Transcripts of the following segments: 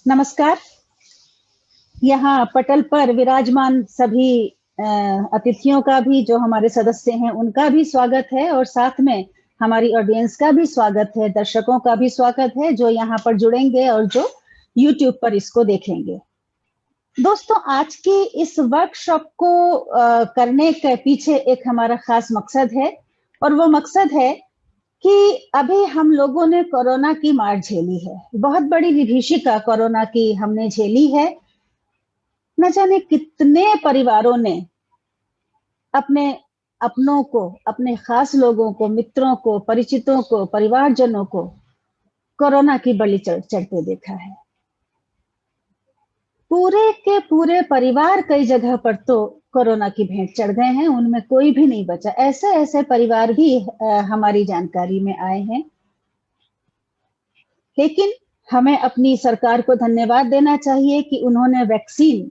नमस्कार। यहाँ पटल पर विराजमान सभी अतिथियों का भी, जो हमारे सदस्य हैं उनका भी स्वागत है, और साथ में हमारी ऑडियंस का भी स्वागत है, दर्शकों का भी स्वागत है जो यहाँ पर जुड़ेंगे और जो YouTube पर इसको देखेंगे। दोस्तों, आज की इस वर्कशॉप को करने के पीछे एक हमारा खास मकसद है, और वो मकसद है कि अभी हम लोगों ने कोरोना की मार झेली है। बहुत बड़ी विभीषिका कोरोना की हमने झेली है। न जाने कितने परिवारों ने अपने अपनों को, अपने खास लोगों को, मित्रों को, परिचितों को, परिवारजनों को कोरोना की बलि चढ़ते देखा है। पूरे के पूरे परिवार कई जगह पर तो कोरोना की भेंट चढ़ गए हैं, उनमें कोई भी नहीं बचा। ऐसे ऐसे परिवार भी हमारी जानकारी में आए हैं। लेकिन हमें अपनी सरकार को धन्यवाद देना चाहिए कि उन्होंने वैक्सीन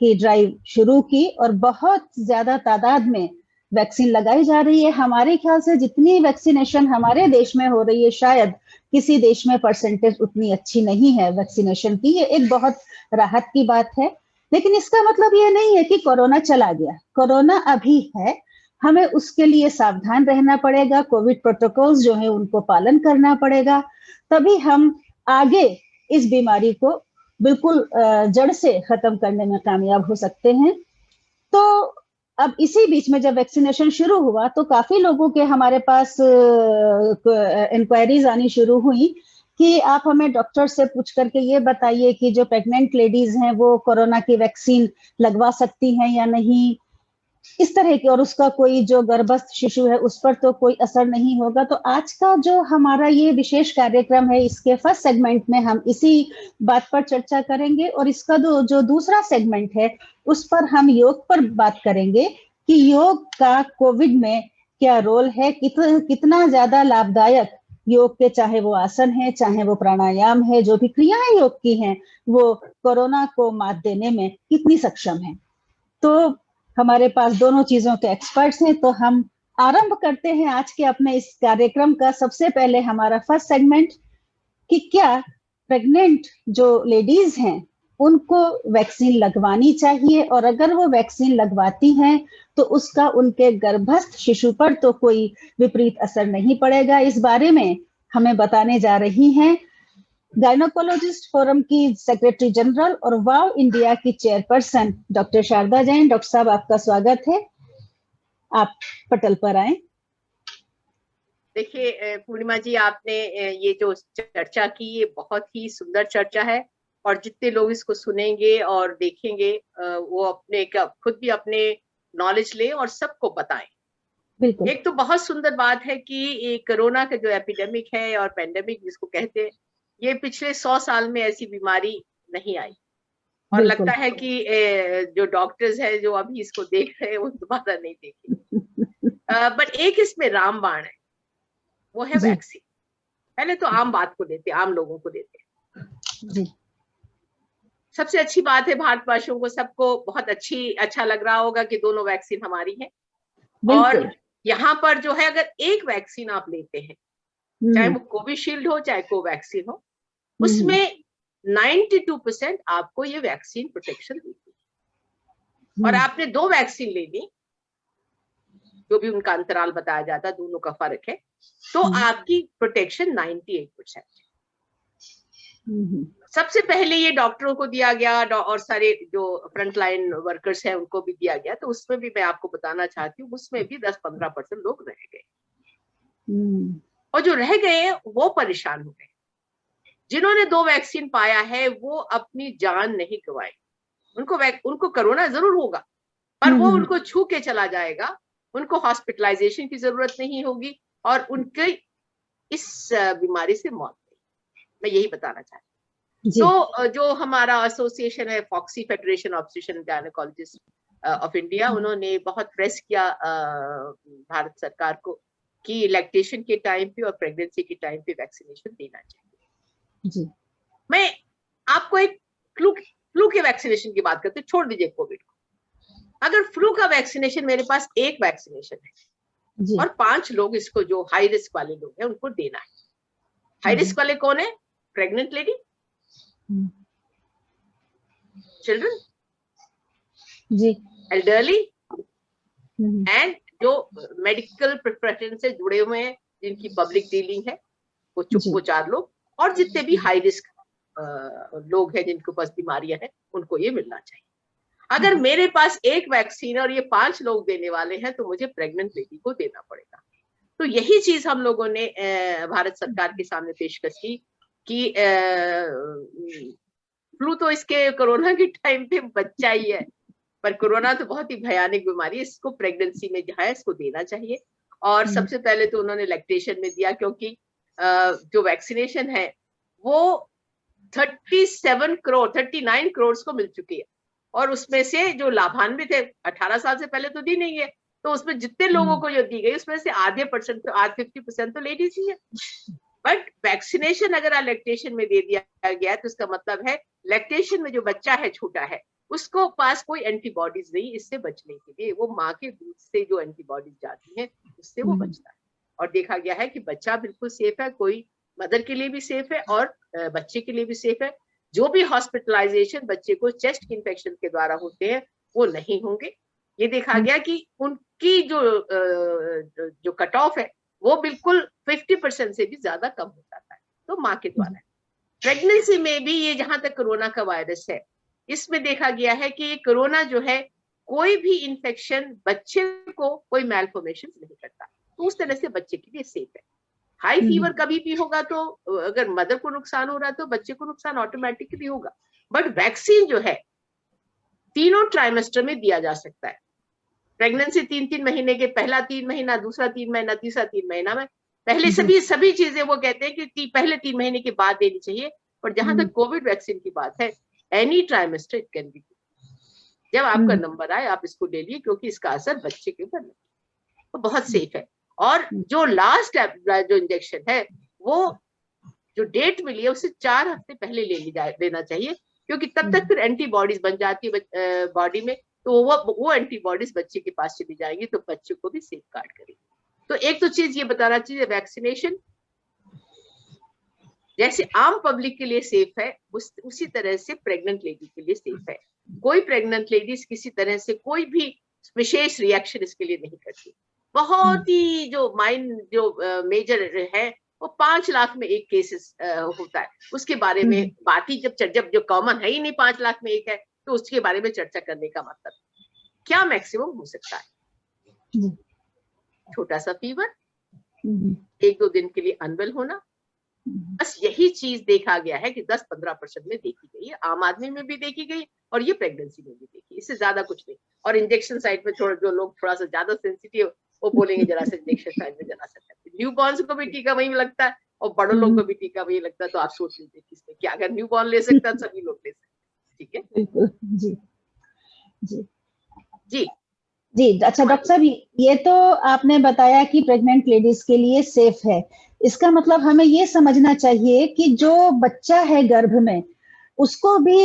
की ड्राइव शुरू की और बहुत ज्यादा तादाद में वैक्सीन लगाई जा रही है। हमारे ख्याल से जितनी वैक्सीनेशन हमारे देश में हो रही है, शायद किसी देश में परसेंटेज उतनी अच्छी नहीं है वैक्सीनेशन की। ये एक बहुत राहत की बात है। लेकिन इसका मतलब ये नहीं है कि कोरोना चला गया। कोरोना अभी है, हमें उसके लिए सावधान रहना पड़ेगा। कोविड प्रोटोकॉल्स जो है उनको पालन करना पड़ेगा, तभी हम आगे इस बीमारी को बिल्कुल जड़ से खत्म करने में कामयाब हो सकते हैं। तो अब इसी बीच में जब वैक्सीनेशन शुरू हुआ तो काफी लोगों के हमारे पास इंक्वायरीज आनी शुरू हुई कि आप हमें डॉक्टर से पूछ करके ये बताइए कि जो प्रेग्नेंट लेडीज हैं वो कोरोना की वैक्सीन लगवा सकती हैं या नहीं, इस तरह की, और उसका कोई जो गर्भस्थ शिशु है उस पर तो कोई असर नहीं होगा। तो आज का जो हमारा ये विशेष कार्यक्रम है, इसके फर्स्ट सेगमेंट में हम इसी बात पर चर्चा करेंगे, और इसका जो दूसरा सेगमेंट है उस पर हम योग पर बात करेंगे कि योग का कोविड में क्या रोल है, कितना ज्यादा लाभदायक योग के, चाहे वो आसन है, चाहे वो प्राणायाम है, जो भी क्रियाएं योग की हैं, वो कोरोना को मात देने में कितनी सक्षम है। तो हमारे पास दोनों चीजों के एक्सपर्ट्स हैं। तो हम आरंभ करते हैं आज के अपने इस कार्यक्रम का। सबसे पहले हमारा फर्स्ट सेगमेंट कि क्या प्रेग्नेंट जो लेडीज हैं उनको वैक्सीन लगवानी चाहिए, और अगर वो वैक्सीन लगवाती हैं तो उसका उनके गर्भस्थ शिशु पर तो कोई विपरीत असर नहीं पड़ेगा। इस बारे में हमें बताने जा रही हैं गायनोकोलॉजिस्ट फोरम की सेक्रेटरी जनरल और वाव इंडिया की chairperson doctor Sharda Jain. Doctor साहब, आपका स्वागत है, आप पटल पर आए। देखिए पूर्णिमा जी, आपने ये जो चर्चा की ये बहुत ही सुंदर चर्चा है, और जितने लोग इसको सुनेंगे और देखेंगे वो अपने खुद भी अपने नॉलेज ले और सबको बताएं। बिल्कुल। एक तो बहुत सुंदर बात है कि ये कोरोना का जो एपिडेमिक है और पेंडेमिक जिसको कहते हैं, ये पिछले 100 साल में ऐसी बीमारी नहीं आई, और लगता है कि जो डॉक्टर्स है जो अभी इसको देख रहे हैं वो दोबारा नहीं देखेंगे। बट एक इसमें रामबाण है, वो है वैक्सीन। पहले तो आम बात को लेते, आम लोगों को लेते। सबसे अच्छी बात है, भारतवासियों को सबको बहुत अच्छा लग रहा होगा कि दोनों वैक्सीन हमारी है। और यहाँ पर जो है, अगर एक वैक्सीन आप लेते हैं, चाहे वो कोविशील्ड हो चाहे कोवैक्सीन हो, उसमें 92% आपको ये वैक्सीन प्रोटेक्शन देती है। और आपने 2 वैक्सीन ले ली, जो भी उनका अंतराल बताया जाता है, दोनों का फर्क है, तो आपकी प्रोटेक्शन 98% है। सबसे पहले ये डॉक्टरों को दिया गया और सारे जो फ्रंटलाइन वर्कर्स हैं उनको भी दिया गया, तो उसमें भी मैं आपको बताना चाहती हूँ, उसमें भी 10-15% लोग रह गए, और जो रह गए वो परेशान हो गए। जिन्होंने 2 वैक्सीन पाया है वो अपनी जान नहीं गंवाई। उनको कोरोना जरूर होगा, पर वो उनको छू के चला जाएगा, उनको हॉस्पिटलाइजेशन की जरूरत नहीं होगी, और उनके इस बीमारी से मौत नहीं। मैं यही बताना चाहती हूँ। तो जो हमारा एसोसिएशन है, FOGSI federation of obstetrician and gynaecologist of India, उन्होंने बहुत प्रेस किया भारत सरकार को कि लैक्टेशन के टाइम पे और प्रेगनेंसी के टाइम पे वैक्सीनेशन देना चाहिए। जी। मैं आपको एक फ्लू के वैक्सीनेशन की बात करते, छोड़ दीजिए कोविड को। अगर फ्लू का वैक्सीनेशन, मेरे पास एक वैक्सीनेशन है और 5 लोग इसको, जो हाई रिस्क वाले लोग हैं, उनको देना है। हाई रिस्क वाले कौन है? प्रेग्नेंट लेडी, चिल्ड्रन जी, एल्डरली एंड जो मेडिकल प्रोफेशन से जुड़े हुए हैं, जिनकी पब्लिक डीलिंग है, वो 4 लोग, और जितने भी हाई रिस्क लोग हैं जिनके पास बीमारियां हैं, उनको ये मिलना चाहिए। अगर मेरे पास एक वैक्सीन और ये 5 लोग देने वाले हैं, तो मुझे प्रेग्नेंट लेडी को देना पड़ेगा। तो यही चीज हम लोगों ने भारत सरकार के सामने पेशकश की कि फ्लू तो इसके कोरोना के टाइम पे बच्चा ही है, पर कोरोना तो बहुत ही भयानक बीमारी है, इसको प्रेगनेंसी में जो है इसको देना चाहिए। और सबसे पहले तो उन्होंने लैक्टेशन में दिया, क्योंकि जो वैक्सीनेशन है वो 39 करोड़ को मिल चुकी है, और उसमें से जो लाभान्वित है 18 साल से पहले तो दी नहीं है, तो उसमें जितने लोगों को जो दी गई उसमें से आधे 50% तो लेडीज ही है। बट वैक्सीनेशन अगर लैक्टेशन में दे दिया गया तो इसका मतलब है लैक्टेशन में जो बच्चा है, छोटा है, उसको पास कोई एंटीबॉडीज नहीं इससे बचने के लिए, वो माँ के दूध से जो एंटीबॉडीज जाती हैं उससे वो बचता है। और देखा गया है कि बच्चा बिल्कुल सेफ है, कोई मदर के लिए भी सेफ है और बच्चे के लिए भी सेफ है। जो भी हॉस्पिटलाइजेशन बच्चे को चेस्ट इन्फेक्शन के द्वारा होते हैं वो नहीं होंगे। ये देखा गया कि उनकी जो कट ऑफ है वो बिल्कुल 50% से भी ज्यादा कम हो जाता है, तो माँ के द्वारा। प्रेगनेंसी में भी ये जहां तक कोरोना का वायरस है, इसमें देखा गया है कि ये कोरोना जो है कोई भी इन्फेक्शन बच्चे को कोई मैलफॉर्मेशन नहीं करता, तो उस तरह से बच्चे के लिए सेफ है। हाई फीवर कभी भी होगा तो अगर मदर को नुकसान हो रहा है तो बच्चे को नुकसान ऑटोमेटिकली होगा। बट वैक्सीन जो है तीनों ट्राइमेस्टर में दिया जा सकता है। प्रेगनेंसी 3 महीने के, पहला 3 महीना, दूसरा 3 महीना, तीसरा 3 महीना में, पहले सभी चीजें वो कहते हैं कि पहले 3 महीने के बाद देनी चाहिए। पर जहां तक कोविड वैक्सीन की बात है, any trimester it can be, जब आपका नंबर आए आप इसको ले लिए, क्योंकि इसका असर बच्चे के ऊपर नहीं, तो बहुत सेफ है। और जो लास्ट जो इंजेक्शन है वो जो डेट मिली है उससे 4 हफ्ते पहले लेना चाहिए, क्योंकि तब तक फिर एंटीबॉडीज बन जाती है बॉडी में, तो वो एंटीबॉडीज बच्चे के पास चली जाएंगी, तो बच्चे को भी सेफ गार्ड करेगी। तो एक तो चीज ये बताना चाहिए, वैक्सीनेशन जैसे आम पब्लिक के लिए सेफ है, उसी तरह से प्रेग्नेंट लेडी के लिए सेफ है। कोई प्रेग्नेंट लेडीज किसी तरह से कोई भी विशेष रिएक्शन इसके लिए नहीं करती। बहुत ही जो मेजर है वो 5 लाख में एक केसेस होता है, उसके बारे में बाकी जब जो कॉमन है ही नहीं 5 लाख में एक है, तो उसके बारे में चर्चा करने का मतलब क्या मैक्सिमम हो सकता है? छोटा सा फीवर, 1-2 दिन के लिए अनवेल होना, बस यही चीज देखा गया है कि 10-15% में देखी गई है, आम आदमी में भी देखी गई और ये प्रेगनेंसी में भी देखी, इससे ज्यादा कुछ नहीं। और इंजेक्शन साइट में जो लोग थोड़ा सा ज्यादा सेंसिटिव, वो बोलेंगे जरा सा इंजेक्शन साइट में जरा सा, न्यू बॉर्न को भी टीका वही लगता है और बड़ों लोग को भी टीका वही लगता है, तो आप सोच लीजिए किसमें क्या, अगर न्यू बॉर्न ले सकता है सभी लोग ले सकते, ठीक है? जी जी जी जी। अच्छा डॉक्टर साहब, ये तो आपने बताया कि प्रेग्नेंट लेडीज के लिए सेफ है, इसका मतलब हमें ये समझना चाहिए कि जो बच्चा है गर्भ में, उसको भी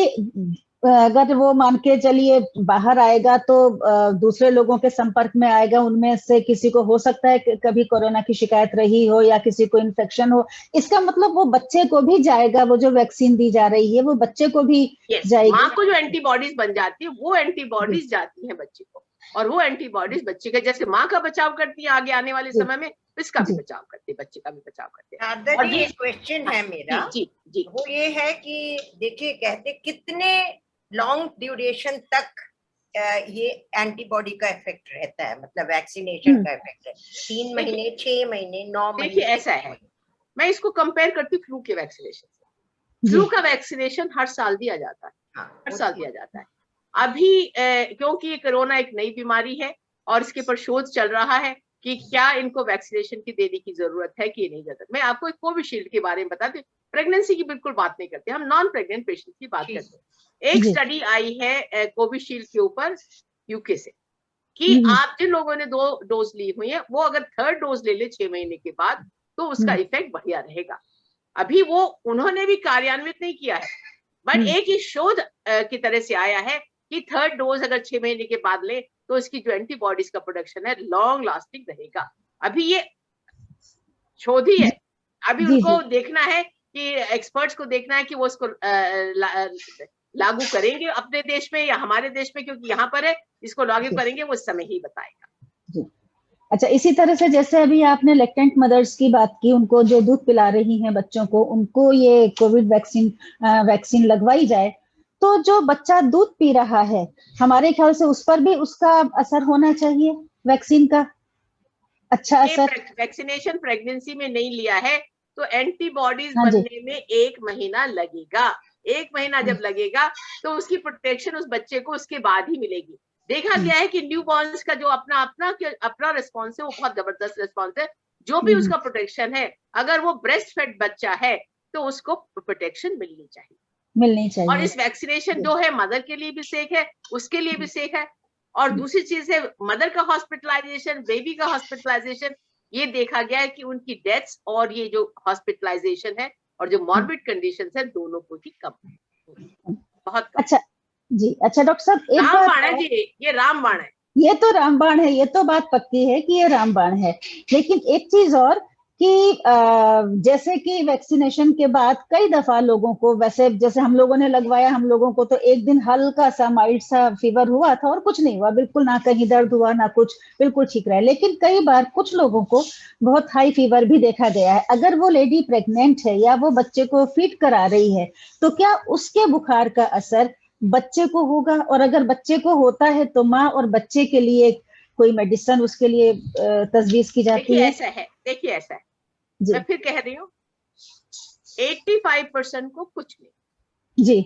अगर वो मान के चलिए बाहर आएगा तो दूसरे लोगों के संपर्क में आएगा, उनमें से किसी को हो सकता है कि कभी कोरोना की शिकायत रही हो या किसी को इन्फेक्शन हो, इसका मतलब वो बच्चे को भी जाएगा, वो जो वैक्सीन दी जा रही है वो बच्चे को भी जाएगी। माँ को जो एंटीबॉडीज बन जाती है वो एंटीबॉडीज जाती है बच्चे को, और वो एंटीबॉडीज बच्चे का जैसे माँ का बचाव करती है आगे आने वाले समय में, इसका भी बचाव करते हैं, बच्चे का भी बचाव करते हैं। और ये क्वेश्चन है मेरा, जी वो ये है कि देखिए कहते कितने लॉन्ग ड्यूरेशन तक ये एंटीबॉडी का इफेक्ट रहता है, मतलब वैक्सीनेशन का इफेक्ट है, 3 महीने, 6 महीने, 9 महीने? देखिए ऐसा है, मैं इसको कंपेयर करती हूँ फ्लू के वैक्सीनेशन से। फ्लू का वैक्सीनेशन हर साल दिया जाता है, हर साल दिया जाता है। अभी क्योंकि ये कोरोना एक नई बीमारी है और इसके पर शोध चल रहा है कि क्या इनको वैक्सीनेशन की देने की जरूरत है कि नहीं जरूरत। मैं आपको एक कोविशील्ड के बारे में बताती हूँ, प्रेगनेंसी की बिल्कुल बात नहीं करते, हम नॉन प्रेग्नेंट पेशेंट की बात करते हैं। एक स्टडी आई है कोविशील्ड के ऊपर यूके से, कि आप जिन लोगों ने 2 डोज ली हुई है वो अगर 3rd डोज ले ले 6 महीने के बाद, तो उसका इफेक्ट बढ़िया रहेगा। अभी वो उन्होंने भी कार्यान्वित नहीं किया है, बट एक ही शोध की तरह से आया है कि 3rd डोज अगर 6 महीने के बाद ले तो इसकी जो एंटीबॉडीज का प्रोडक्शन है लॉन्ग लास्टिंग रहेगा। अभी ये शोध ही है, अभी उनको देखना है कि एक्सपर्ट्स को देखना है कि वो इसको लागू करेंगे अपने देश में या हमारे देश में, क्योंकि यहाँ पर है, इसको लागू करेंगे वो समय ही बताएगा। अच्छा, इसी तरह से जैसे अभी आपने लैक्टेंट मदर्स की बात की, उनको जो दूध पिला रही हैं बच्चों को, उनको ये कोविड वैक्सीन लगवाई जाए, तो जो बच्चा दूध पी रहा है, हमारे ख्याल से उस पर भी उसका असर होना चाहिए, वैक्सीन का अच्छा असर। वैक्सीनेशन प्रेगनेंसी में नहीं लिया है तो एंटीबॉडीज हाँ बनने में 1 महीना लगेगा। 1 महीना जब लगेगा तो उसकी प्रोटेक्शन उस बच्चे को उसके बाद ही मिलेगी। देखा गया है कि न्यू बॉर्न्स का जो अपना रिस्पॉन्स है वो बहुत जबरदस्त रिस्पॉन्स है। जो भी उसका प्रोटेक्शन है, अगर वो ब्रेस्ट फेड बच्चा है तो उसको प्रोटेक्शन मिलनी चाहिए। और इस वैक्सीनेशन जो है मदर के लिए भी सेफ है, उसके लिए भी सेफ है। और दूसरी चीज है मदर का हॉस्पिटलाइजेशन, बेबी का हॉस्पिटलाइजेशन, ये देखा गया है कि उनकी डेथ्स और ये जो हॉस्पिटलाइजेशन है और जो मॉर्बिड कंडीशंस है दोनों को ही कम है, बहुत कम। अच्छा जी, अच्छा डॉक्टर साहब, एक रामबाण है जी, ये रामबाण है। ये तो रामबाण है, ये तो बात पक्की है कि ये रामबाण है। लेकिन एक चीज और कि जैसे कि वैक्सीनेशन के बाद कई दफा लोगों को, वैसे जैसे हम लोगों ने लगवाया, हम लोगों को तो एक दिन हल्का सा माइल्ड सा फीवर हुआ था और कुछ नहीं हुआ, बिल्कुल ना कहीं दर्द हुआ ना कुछ, बिल्कुल ठीक रहा। लेकिन कई बार कुछ लोगों को बहुत हाई फीवर भी देखा गया है। अगर वो लेडी प्रेग्नेंट है या वो बच्चे को फीड करा रही है, तो क्या उसके बुखार का असर बच्चे को होगा? और अगर बच्चे को होता है तो माँ और बच्चे के लिए कोई मेडिसिन उसके लिए तजवीज की जाती है? देखिए ऐसा है, मैं फिर कह रही हूँ, 85% को कुछ नहीं जी,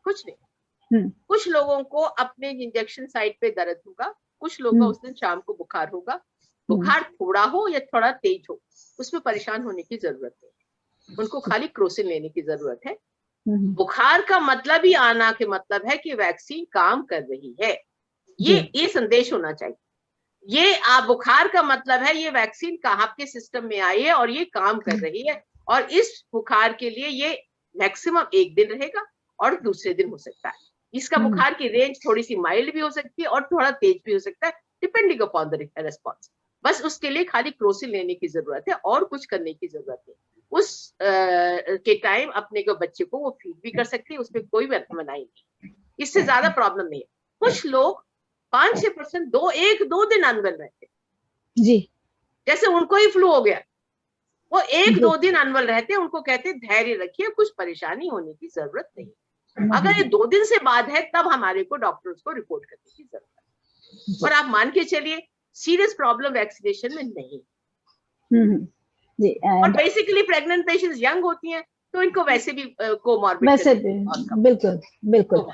कुछ नहीं। कुछ लोगों को अपने इंजेक्शन साइट पे दर्द होगा, कुछ लोगों को उस दिन शाम को बुखार होगा। बुखार थोड़ा हो या थोड़ा तेज हो, उसमें परेशान होने की जरूरत है, उनको खाली क्रोसिन लेने की जरूरत है। बुखार का मतलब ही आना के मतलब है कि वैक्सीन काम कर रही है, ये संदेश होना चाहिए। ये बुखार का मतलब है ये वैक्सीन कहाँ आपके सिस्टम में आई है और ये काम कर रही है। और इस बुखार के लिए ये मैक्सिमम 1 दिन रहेगा और दूसरे दिन हो सकता है। इसका बुखार की रेंज थोड़ी सी माइल्ड भी हो सकती है और थोड़ा तेज भी हो सकता है, डिपेंडिंग अपॉन द रेस्पॉन्स। बस उसके लिए खाली क्रोसिन लेने की जरूरत है और कुछ करने की जरूरत है। उस के टाइम अपने को बच्चे को वो फीड भी कर सकते हैं, उसमें कोई मनाही नहीं, इससे ज्यादा प्रॉब्लम नहीं है। कुछ लोग 5-6% 1-2 दिन अनवेल रहते जी, जैसे उनको ही फ्लू हो गया, वो 1-2 दिन अनवेल रहते, उनको कहते धैर्य रखिए, कुछ परेशानी होने की जरूरत नहीं। अगर ये 2 दिन से बाद है तब हमारे को डॉक्टर्स को रिपोर्ट करने की जरूरत है। और आप मान के चलिए सीरियस प्रॉब्लम वैक्सीनेशन में नहीं। और बेसिकली प्रेग्नेंट पेशेंट्स यंग होती हैं तो इनको वैसे भी कोमॉर्बिड, वैसे भी बिल्कुल बिल्कुल।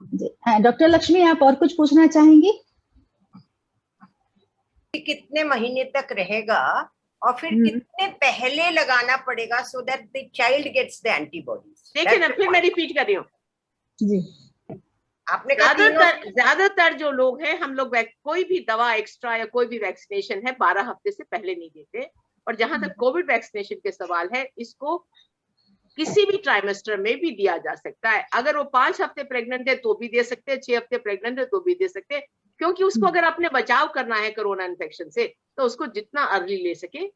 जी, डॉक्टर लक्ष्मी, आप और कुछ पूछना चाहेंगी? कितने महीने तक रहेगा और फिर कितने पहले लगाना पड़ेगा so that the child gets the antibodies? देखिए ना, फिर मैं रिपीट कर रही हूँ जी, आपने ज्यादातर जो लोग हैं, हम लोग कोई भी दवा एक्स्ट्रा या कोई भी वैक्सीनेशन है 12 हफ्ते से पहले नहीं देते। और जहां तक कोविड वैक्सीनेशन के सवाल है, इसको किसी भी ट्राइमेस्टर में भी दिया जा सकता है। अगर वो 5 हफ्ते प्रेग्नेंट है तो भी दे सकते हैं, 6 हफ्ते प्रेग्नेंट है तो भी दे सकते हैं, क्योंकि उसको अगर अपने बचाव करना है कोरोना इन्फेक्शन से तो उसको जितना अर्ली ले सके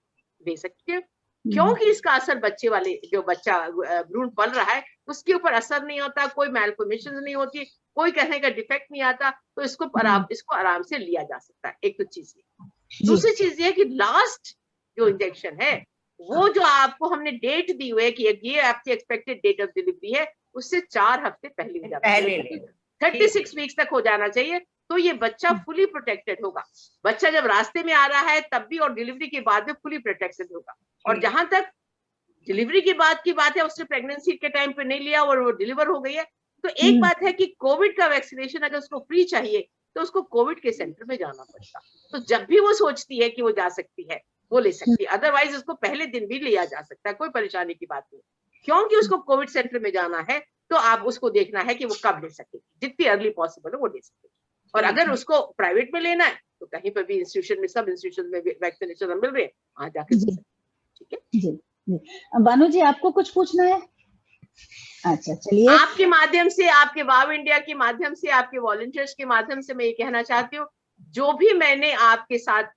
दे सकते हैं। क्योंकि इसका असर बच्चे वाले, जो बच्चा भ्रूण पल रहा है उसके ऊपर असर नहीं होता, कोई मैलफॉर्मेशन नहीं होती, कोई कहने का डिफेक्ट नहीं आता, तो इसको आराम से लिया जा सकता है। एक तो चीज ये। दूसरी चीज ये कि लास्ट जो इंजेक्शन है वो जो आपको हमने डेट दी हुई है कि ये आपकी एक्सपेक्टेड डेट ऑफ डिलीवरी है, उससे 4 हफ्ते पहले 36 वीक्स तक हो जाना चाहिए, तो ये बच्चा फुली प्रोटेक्टेड होगा। बच्चा जब रास्ते में आ रहा है तब भी और डिलीवरी के बाद में फुली प्रोटेक्टेड होगा। और जहां तक डिलीवरी के बाद की बात है, उसने प्रेगनेंसी के टाइम पे नहीं लिया और वो डिलीवर हो गई है, तो एक बात है कि कोविड का वैक्सीनेशन अगर उसको फ्री चाहिए तो उसको कोविड के सेंटर में जाना पड़ेगा। तो जब भी वो सोचती है कि वो जा सकती है वो ले सकती है, अदरवाइज उसको पहले दिन भी लिया जा सकता है, कोई परेशानी की बात नहीं। क्योंकि उसको कोविड सेंटर में जाना है तो आप उसको देखना है कि वो कब ले सकेगी, जितनी अर्ली पॉसिबल है वो ले सकेगी। और अगर उसको प्राइवेट में लेना है तो कहीं पर भी इंस्टीट्यूशन में, सब इंस्टीट्यूशन में वैक्सीनेशन मिल रहे हैं, वहां जाके ठीक है। जी, बानू जी, आपको कुछ पूछना है? अच्छा, चलिए। आपके माध्यम से, आपके वाव इंडिया के माध्यम से, आपके वॉलंटियर्स के माध्यम से मैं ये कहना चाहती हूँ, जो भी मैंने आपके साथ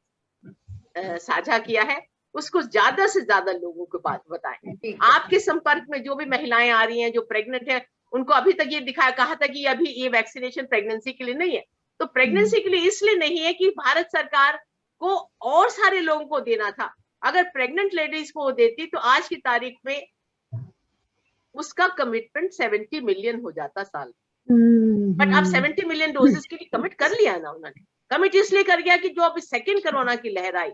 साझा किया है उसको ज्यादा से ज्यादा लोगों को बात बताएं। आपके संपर्क में जो भी महिलाएं आ रही हैं जो प्रेग्नेंट है, उनको अभी तक ये कहा था कि अभी ये वैक्सीनेशन प्रेगनेंसी के लिए नहीं है। तो प्रेगनेंसी के लिए इसलिए नहीं है कि भारत सरकार को और सारे लोगों को देना था। अगर प्रेग्नेंट लेडीज को देती तो आज की तारीख में उसका कमिटमेंट 70 मिलियन हो जाता साल। बट अब 70 मिलियन डोजेस के लिए कमिट कर लिया ना उन्होंने। कमिट इसलिए कर गया कि जो अभी सेकेंड कोरोना की लहर आई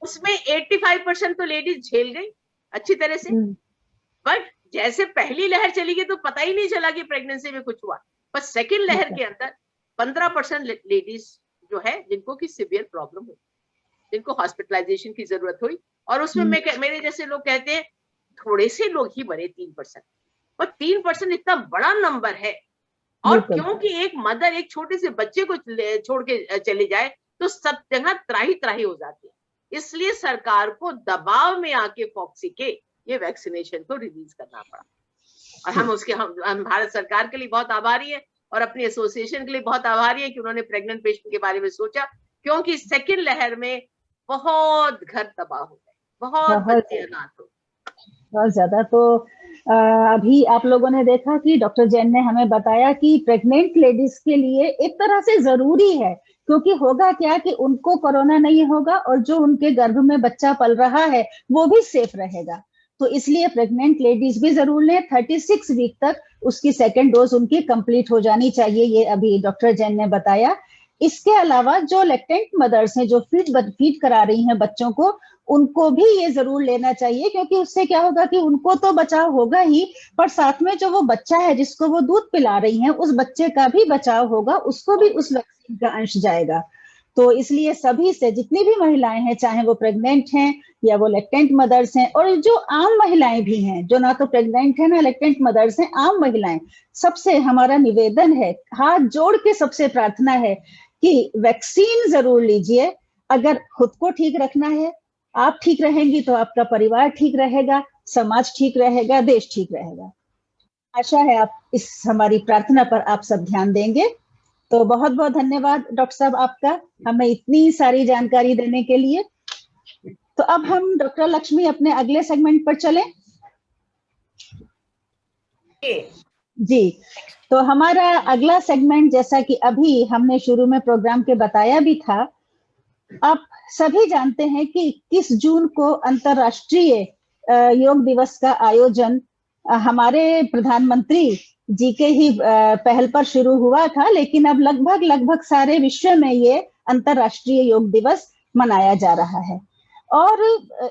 उसमें 85% तो लेडीज झेल गई अच्छी तरह से। बट जैसे पहली लहर चली गई तो पता ही नहीं चला कि प्रेगनेंसी में कुछ हुआ। पर सेकेंड लहर के अंदर 15% लेडीज जो है जिनको की सिवियर प्रॉब्लम हुई, जिनको हॉस्पिटलाइजेशन की जरूरत हुई। और उसमें मेरे जैसे लोग कहते हैं थोड़े से लोग ही मरे 3%, और 3% इतना बड़ा नंबर है। और क्योंकि एक मदर एक छोटे से बच्चे को छोड़ के चले जाए तो सब जगह त्राही त्राही हो जाती है। इसलिए सरकार को दबाव में आके फॉक्सी के ये वैक्सीनेशन को रिलीज करना पड़ा। और हम भारत सरकार के लिए बहुत आभारी है और अपनी एसोसिएशन के लिए बहुत आभारी है कि उन्होंने प्रेग्नेंट पेशेंट के बारे में सोचा, क्योंकि सेकेंड लहर में बहुत घर तबाह हो गए, बहुत बच्चे अनाथ हो बहुत ज्यादा। तो अभी आप लोगों ने देखा कि डॉक्टर जैन ने हमें बताया कि प्रेग्नेंट लेडीज के लिए एक तरह से जरूरी है, क्योंकि होगा क्या कि उनको कोरोना नहीं होगा और जो उनके गर्भ में बच्चा पल रहा है वो भी सेफ रहेगा। तो इसलिए प्रेग्नेंट लेडीज भी जरूर लें। 36 वीक तक उसकी सेकेंड डोज उनकी कंप्लीट हो जानी चाहिए, ये अभी डॉक्टर जैन ने बताया। इसके अलावा जो लैक्टेंट मदर्स हैं, जो फीड करा रही हैं बच्चों को, उनको भी ये जरूर लेना चाहिए, क्योंकि उससे क्या होगा कि उनको तो बचाव होगा ही, पर साथ में जो वो बच्चा है जिसको वो दूध पिला रही हैं उस बच्चे का भी बचाव होगा, उसको भी उस वैक्सीन का अंश जाएगा। तो इसलिए सभी से जितनी भी महिलाएं हैं, चाहे वो प्रेग्नेंट हैं या वो लैक्टेंट मदर्स हैं, और जो आम महिलाएं भी हैं जो ना तो प्रेग्नेंट है ना लैक्टेंट मदर्स हैं, आम महिलाएं, सबसे हमारा निवेदन है, हाथ जोड़ के सबसे प्रार्थना है कि वैक्सीन जरूर लीजिए। अगर खुद को ठीक रखना है, आप ठीक रहेंगी तो आपका परिवार ठीक रहेगा, समाज ठीक रहेगा, देश ठीक रहेगा। आशा है आप इस हमारी प्रार्थना पर आप सब ध्यान देंगे। तो बहुत बहुत धन्यवाद डॉक्टर साहब आपका, हमें इतनी सारी जानकारी देने के लिए। तो अब हम डॉक्टर लक्ष्मी अपने अगले सेगमेंट पर चलें। जी, तो हमारा अगला सेगमेंट, जैसा कि अभी हमने शुरू में प्रोग्राम के बताया भी था, आप सभी जानते हैं कि 21 जून को अंतर्राष्ट्रीय योग दिवस का आयोजन हमारे प्रधानमंत्री जी के ही पहल पर शुरू हुआ था, लेकिन अब लगभग सारे विश्व में ये अंतर्राष्ट्रीय योग दिवस मनाया जा रहा है। और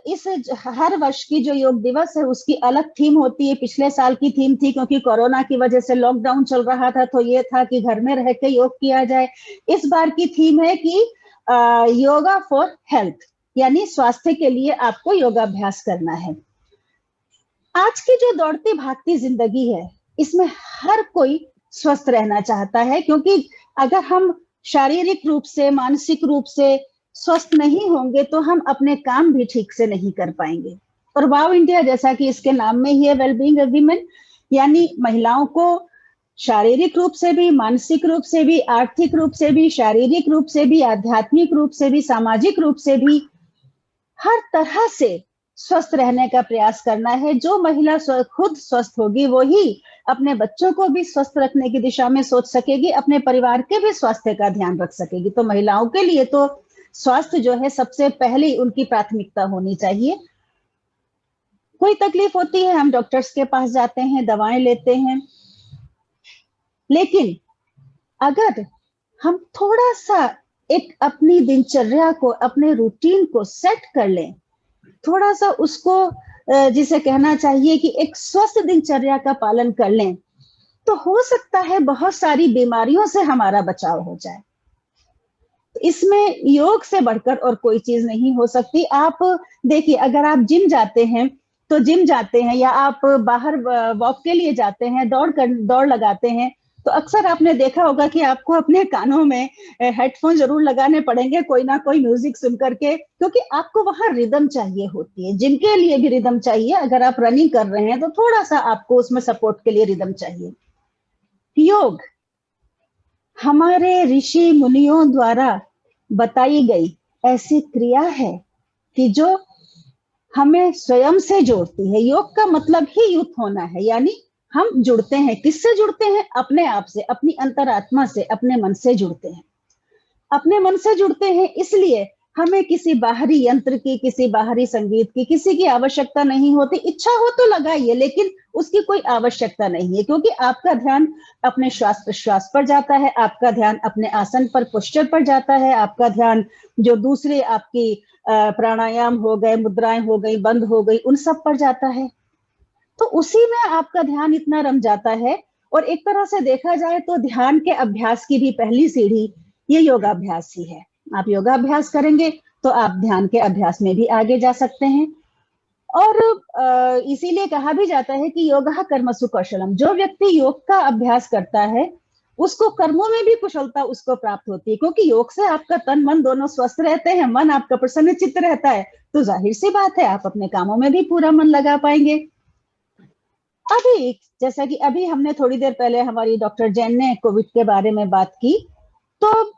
इस हर वर्ष की जो योग दिवस है उसकी अलग थीम होती है। पिछले साल की थीम थी, क्योंकि कोरोना की वजह से लॉकडाउन चल रहा था, तो ये था कि घर में रह के योग किया जाए। इस बार की थीम है कि योगा फॉर हेल्थ, यानी स्वास्थ्य के लिए आपको योगाभ्यास करना है। आज की जो दौड़ती भागती जिंदगी है, इसमें हर कोई स्वस्थ रहना चाहता है, क्योंकि अगर हम शारीरिक रूप से, मानसिक रूप से स्वस्थ नहीं होंगे तो हम अपने काम भी ठीक से नहीं कर पाएंगे। और वाव इंडिया, जैसा कि इसके नाम में ही है, वेलबींग ऑफ वीमेन, यानी महिलाओं को शारीरिक रूप से भी, मानसिक रूप से भी, आर्थिक रूप से भी, शारीरिक रूप से भी, आध्यात्मिक रूप से भी, सामाजिक रूप से भी, हर तरह से स्वस्थ रहने का प्रयास करना है। जो महिला खुद स्वस्थ होगी वो ही अपने बच्चों को भी स्वस्थ रखने की दिशा में सोच सकेगी, अपने परिवार के भी स्वास्थ्य का ध्यान रख सकेगी। तो महिलाओं के लिए तो स्वास्थ्य जो है सबसे पहले उनकी प्राथमिकता होनी चाहिए। कोई तकलीफ होती है, हम डॉक्टर्स के पास जाते हैं, दवाएं लेते हैं, लेकिन अगर हम थोड़ा सा एक अपनी दिनचर्या को, अपने रूटीन को सेट कर लें, थोड़ा सा उसको जिसे कहना चाहिए कि एक स्वस्थ दिनचर्या का पालन कर लें, तो हो सकता है बहुत सारी बीमारियों से हमारा बचाव हो जाए। इसमें योग से बढ़कर और कोई चीज नहीं हो सकती। आप देखिए, अगर आप जिम जाते हैं तो जिम जाते हैं, या आप बाहर वॉक के लिए जाते हैं, दौड़ लगाते हैं, तो अक्सर आपने देखा होगा कि आपको अपने कानों में हेडफोन जरूर लगाने पड़ेंगे, कोई ना कोई म्यूजिक सुन करके, क्योंकि आपको वहां रिदम चाहिए होती है। जिम के लिए भी रिदम चाहिए। अगर आप रनिंग कर रहे हैं तो थोड़ा सा आपको उसमें सपोर्ट के लिए रिदम चाहिए। योग हमारे ऋषि मुनियों द्वारा बताई गई ऐसी क्रिया है कि जो हमें स्वयं से जोड़ती है। योग का मतलब ही युक्त होना है, यानी हम जुड़ते हैं। किससे जुड़ते हैं? अपने आप से, अपनी अंतरात्मा से, अपने मन से जुड़ते हैं। अपने मन से जुड़ते हैं, इसलिए हमें किसी बाहरी यंत्र की, किसी बाहरी संगीत की, किसी की आवश्यकता नहीं होती। इच्छा हो तो लगाइए, लेकिन उसकी कोई आवश्यकता नहीं है, क्योंकि आपका ध्यान अपने श्वास प्रश्वास पर जाता है, आपका ध्यान अपने आसन पर, पोस्चर पर जाता है, आपका ध्यान जो दूसरे आपकी प्राणायाम हो गए, मुद्राएं हो गई, बंद हो गई, उन सब पर जाता है। तो उसी में आपका ध्यान इतना रम जाता है। और एक तरह से देखा जाए तो ध्यान के अभ्यास की भी पहली सीढ़ी ये योगाभ्यास ही है। आप योगाभ्यास करेंगे तो आप ध्यान के अभ्यास में भी आगे जा सकते हैं। और इसीलिए कहा भी जाता है कि योगः कर्मसु कौशलम। जो व्यक्ति योग का अभ्यास करता है उसको कर्मों में भी कुशलता उसको प्राप्त होती है, क्योंकि योग से आपका तन मन दोनों स्वस्थ रहते हैं, मन आपका प्रसन्न चित्त रहता है, तो जाहिर सी बात है आप अपने कामों में भी पूरा मन लगा पाएंगे। अभी जैसा कि अभी हमने थोड़ी देर पहले हमारी डॉक्टर जैन ने कोविड के बारे में बात की, तो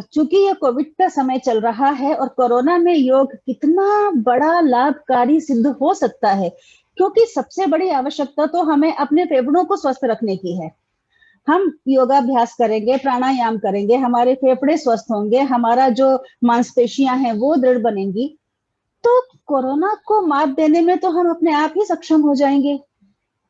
चूंकि ये कोविड का समय चल रहा है और कोरोना में योग कितना बड़ा लाभकारी सिद्ध हो सकता है, क्योंकि सबसे बड़ी आवश्यकता तो हमें अपने फेफड़ों को स्वस्थ रखने की है। हम योगाभ्यास करेंगे, प्राणायाम करेंगे, हमारे फेफड़े स्वस्थ होंगे, हमारा जो मांसपेशियां हैं वो दृढ़ बनेंगी, तो कोरोना को मात देने में तो हम अपने आप ही सक्षम हो जाएंगे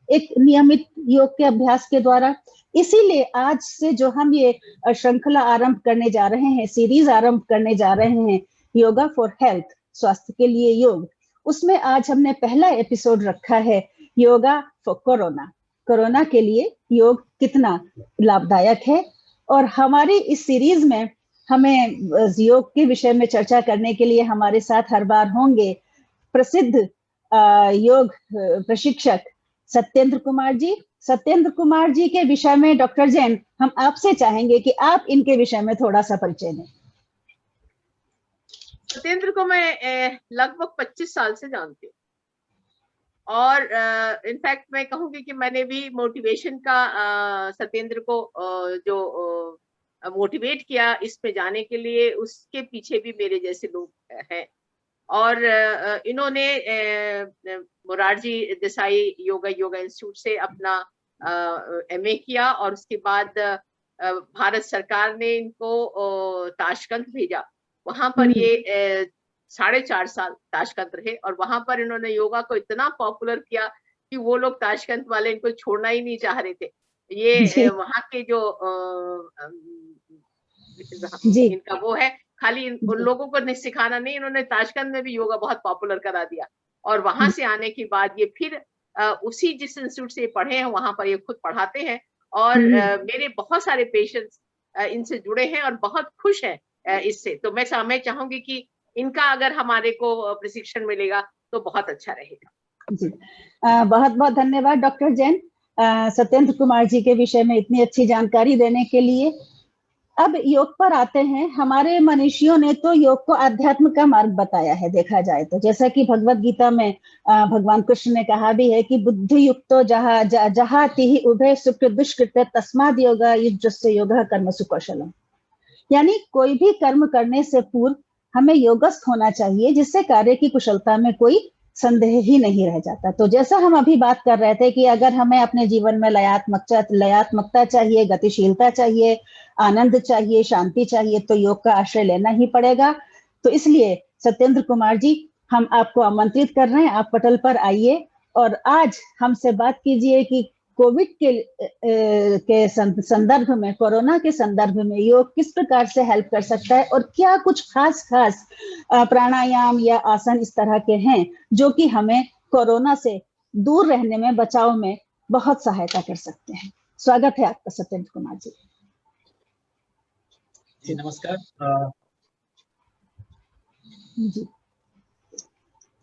एक नियमित योग के अभ्यास के द्वारा। इसीलिए आज से जो हम ये श्रृंखला आरंभ करने जा रहे हैं, सीरीज आरंभ करने जा रहे हैं, योगा फॉर हेल्थ, स्वास्थ्य के लिए योग, उसमें आज हमने पहला एपिसोड रखा है योगा फॉर कोरोना। कोरोना के लिए योग कितना लाभदायक है। और हमारी इस सीरीज में हमें योग के विषय में चर्चा करने के लिए हमारे साथ हर बार होंगे प्रसिद्ध योग प्रशिक्षक सत्येंद्र कुमार जी। सत्येंद्र कुमार जी के विषय में डॉक्टर जैन, हम आपसे चाहेंगे कि आप इनके विषय में थोड़ा सा परिचय दें। सत्येंद्र को मैं लगभग 25 साल से जानती हूँ, और इनफैक्ट मैं कहूँगी कि मैंने भी मोटिवेशन का सत्येंद्र को जो मोटिवेट किया इस पे जाने के लिए, उसके पीछे भी मेरे जैसे लोग हैं। और इन्होंने मोरारजी देसाई योगा इंस्टीट्यूट से अपना MA किया, और उसके बाद भारत सरकार ने इनको ताशकंद भेजा। वहां पर ये 4.5 साल ताशकंद रहे, और वहां पर इन्होंने योगा को इतना पॉपुलर किया कि वो लोग ताशकंद वाले इनको छोड़ना ही नहीं चाह रहे थे। ये वहां के जो इनका वो है, खाली उन लोगों को सिखाना नहीं, इन्होंने ताशकंद में भी योगा बहुत पॉपुलर करा दिया। और वहां से आने के बाद ये फिर उसी जिस इंस्टीट्यूट से पढ़े हैं वहां पर ये खुद पढ़ाते हैं, और मेरे बहुत सारे पेशेंट्स इनसे जुड़े हैं और बहुत खुश हैं इससे। तो मैं चाहूंगी कि इनका अगर हमारे को प्रशिक्षण मिलेगा तो बहुत अच्छा रहेगा। जी, बहुत बहुत धन्यवाद डॉक्टर जैन, सत्येंद्र कुमार जी के विषय में इतनी अच्छी जानकारी देने के लिए। अब योग पर आते हैं। हमारे मनीषियों ने तो योग को अध्यात्म का मार्ग बताया है, देखा जाए तो, जैसा कि भगवत गीता में भगवान कृष्ण ने कहा भी है कि बुद्धि युक्तो जहाँ तिहि उभय सुकृत दुष्कृत तस्माद योगा युज्यस्य योगः कर्मसु कौशलम। यानी कोई भी कर्म करने से पूर्व हमें योगस्थ होना चाहिए, जिससे कार्य की कुशलता में कोई संदेह ही नहीं रह जाता। तो जैसा हम अभी बात कर रहे थे कि अगर हमें अपने जीवन में लयात्मकता चाहिए, गतिशीलता चाहिए, आनंद चाहिए, शांति चाहिए, तो योग का आश्रय लेना ही पड़ेगा। तो इसलिए सत्येंद्र कुमार जी, हम आपको आमंत्रित कर रहे हैं, आप पटल पर आइए और आज हमसे बात कीजिए कि कोविड के संदर्भ में, कोरोना के संदर्भ में योग किस प्रकार से हेल्प कर सकता है, और क्या कुछ खास प्राणायाम या आसन इस तरह के हैं जो कि हमें कोरोना से दूर रहने में, बचाव में बहुत सहायता कर सकते हैं। स्वागत है आपका सत्येंद्र कुमार जी। जी नमस्कार। जी।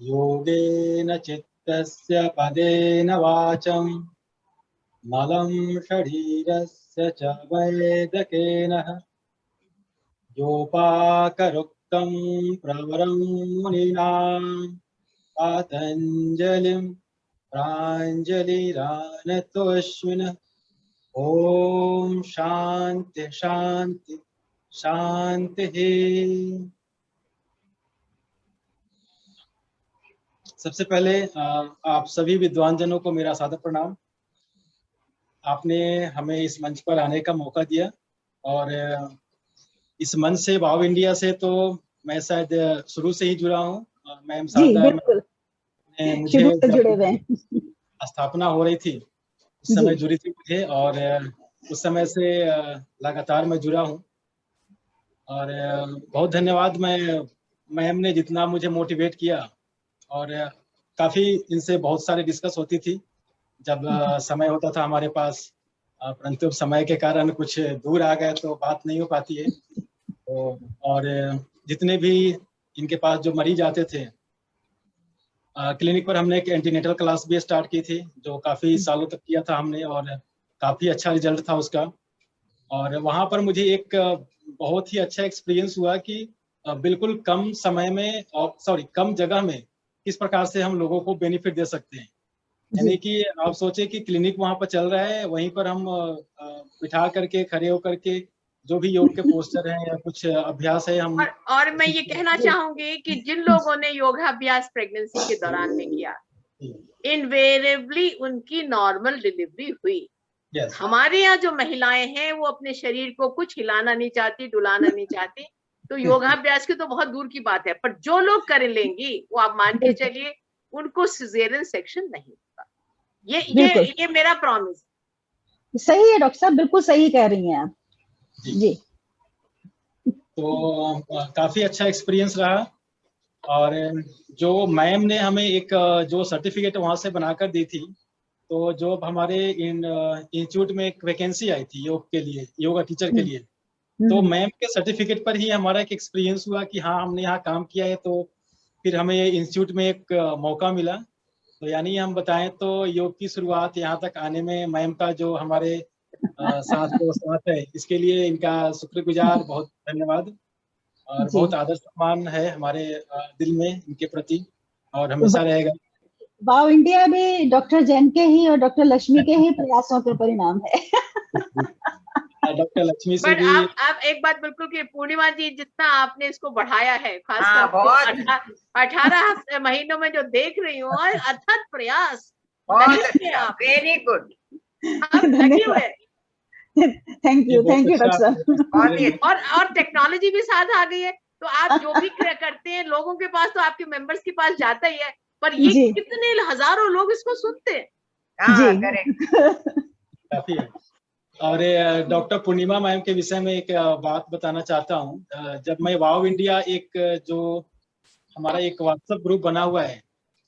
योगेन चित्तस्य पदेन वाचं मलं शरीरस्य च वैदकेन योपाकरुक्तं प्रवरं मुनीनां पातञ्जलिं प्राञ्जलिरानतोऽश्विनः। ओम शांति शांति शांति। सबसे पहले आप सभी विद्वान जनों को मेरा सादर प्रणाम। आपने हमें इस मंच पर आने का मौका दिया। और इस मंच से, वाव इंडिया से तो मैं शायद शुरू से ही जुड़ा हूँ। मैम जी शारदा बिल्कुल, ने मुझे शुरू से जुड़े जब हुए हैं। स्थापना हो रही थी उस जी समय जुड़ी थी मुझे, और उस समय से लगातार मैं जुड़ा हूँ। और बहुत धन्यवाद। मैम ने जितना मुझे मोटिवेट किया, और काफ़ी इनसे बहुत सारे डिस्कस होती थी जब समय होता था हमारे पास, परंतु समय के कारण कुछ दूर आ गए तो बात नहीं हो पाती है। तो और जितने भी इनके पास जो मरीज आते थे, क्लिनिक पर हमने एक एंटीनेटल क्लास भी स्टार्ट की थी, जो काफ़ी सालों तक किया था हमने, और काफ़ी अच्छा रिजल्ट था उसका। और वहाँ पर मुझे एक बहुत ही अच्छा एक्सपीरियंस हुआ कि बिल्कुल कम समय में, और कम जगह में किस प्रकार से हम लोगों को बेनिफिट दे सकते हैं। यानी कि आप सोचे कि क्लिनिक वहाँ पर चल रहा है, वहीं पर हम बिठा करके, खड़े होकर के जो भी योग के पोस्टर हैं या कुछ अभ्यास है हम। और मैं ये कहना चाहूंगी कि जिन लोगों ने योगाभ्यास प्रेगनेंसी के दौरान में किया, इनवेरिएबली उनकी नॉर्मल डिलीवरी हुई। हमारे यहाँ जो महिलाएं हैं वो अपने शरीर को कुछ हिलाना नहीं चाहती, डुलाना नहीं चाहती, तो योगाभ्यास की तो बहुत दूर की बात है। पर जो लोग कर लेंगी वो आप मान के चलिए उनको सिजेरियन सेक्शन नहीं होगा। ये मेरा प्रॉमिस। सही है डॉक्टर साहब, बिल्कुल सही कह रही हैं आप। जी तो काफी अच्छा एक्सपीरियंस रहा। और जो मैम ने हमें एक जो सर्टिफिकेट वहां से बनाकर दी थी, तो जो हमारे इंस्टीट्यूट में एक वैकेंसी आई थी योग के लिए, योगा टीचर के लिए, तो मैम के सर्टिफिकेट पर ही हमारा एक एक्सपीरियंस हुआ कि हाँ हमने यहाँ काम किया है। तो फिर हमें इंस्टीट्यूट में एक मौका मिला। तो यानी हम बताएं तो योग की शुरुआत यहाँ तक आने में मैम का जो हमारे साथ है, इसके लिए इनका शुक्रगुजार, बहुत धन्यवाद। और बहुत आदर सम्मान है हमारे दिल में इनके प्रति, और हमेशा रहेगा। वाव इंडिया भी डॉक्टर जैन के ही और डॉक्टर लक्ष्मी के ही प्रयासों के परिणाम है। डॉक्टर लक्ष्मी से बट भी आप एक बात बिल्कुल कि पूर्णिमा जी, जितना आपने इसको बढ़ाया है, खासकर 18 महीनों में जो देख रही हूँ, और अथक प्रयास, वेरी गुड, हम लगे हुए। थैंक यू डॉक्टर साहब। और टेक्नोलॉजी भी साथ आ गई है, तो आप जो भी करते हैं लोगों के पास, तो आपके मेंबर्स के पास जाता ही है, पर ये कितने हजारों लोग इसको सुनते हैं। काफी है। और डॉक्टर पूर्णिमा मैम के विषय में एक बात बताना चाहता हूँ। जब मैं वाव इंडिया एक जो हमारा एक व्हाट्सएप ग्रुप बना हुआ है,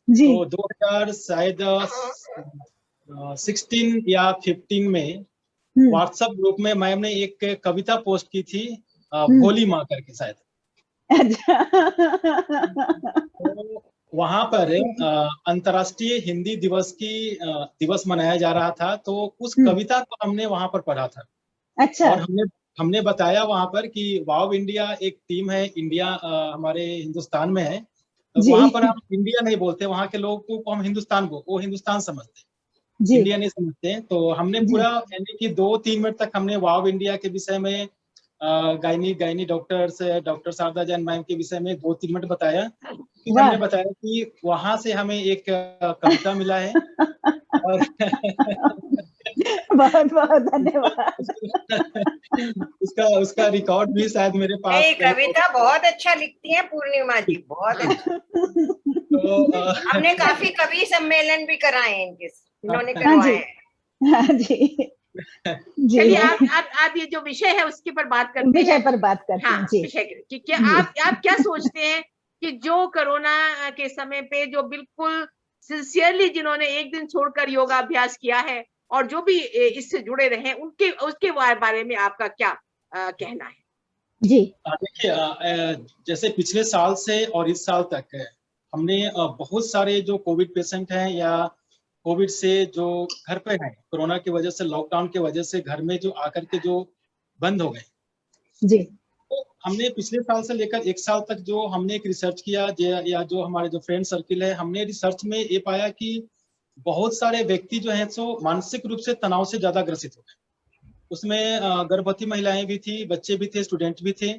तो 2000 शायद 16 या 15 में व्हाट्सएप ग्रुप में मैम ने एक कविता पोस्ट की थी, भोली माँ करके शायद। तो वहां पर अंतर्राष्ट्रीय हिंदी दिवस मनाया जा रहा था, तो उस कविता को हमने वहां पर पढ़ा था। अच्छा। और हमने बताया वहां पर कि वाव इंडिया एक टीम है, इंडिया हमारे हिंदुस्तान में है। तो वहां पर हम इंडिया नहीं बोलते, वहां के लोगों को हम वो हिंदुस्तान समझते, इंडिया नहीं समझते। तो हमने पूरा यानी कि 2-3 मिनट तक हमने वाव इंडिया के विषय में, gynae doctor Sharda Jain ma'am के विषय में 2-3 मिनट बताया। फिर हमने बताया कि वहां से हमें एक कविता मिला है। और बहुत बहुत धन्यवाद। उसका रिकॉर्ड भी शायद मेरे पास। कविता बहुत अच्छा लिखती हैं पूर्णिमा जी, बहुत अच्छा। तो हमने काफी कवि सम्मेलन भी कराए हैं इन्होंने करवाए हैं। चलिए आप ये जो विषय है उसके पर बात करते हैं। विषय पर बात करते हैं। जी। विषय कि क्या आप क्या सोचते हैं कि जो कोरोना के समय पे जो बिल्कुल सिंसियरली जिन्होंने एक दिन छोड़कर योगाभ्यास किया है और जो भी इससे जुड़े रहे, उसके बारे में आपका क्या कहना है? जी देखिए, जैसे पिछले साल से और इस साल तक हमने बहुत सारे जो कोविड पेशेंट हैं या कोविड से जो घर पे हैं, कोरोना की वजह से, लॉकडाउन की वजह से घर में जो आकर के जो बंद हो गए, जी, तो हमने पिछले साल से लेकर एक साल तक जो हमने एक रिसर्च किया, या जो हमारे जो फ्रेंड सर्किल है, हमने रिसर्च में ये पाया कि बहुत सारे व्यक्ति जो हैं सो मानसिक रूप से तनाव से ज्यादा ग्रसित हो गए। उसमें गर्भवती महिलाएं भी थी, बच्चे भी थे, स्टूडेंट भी थे।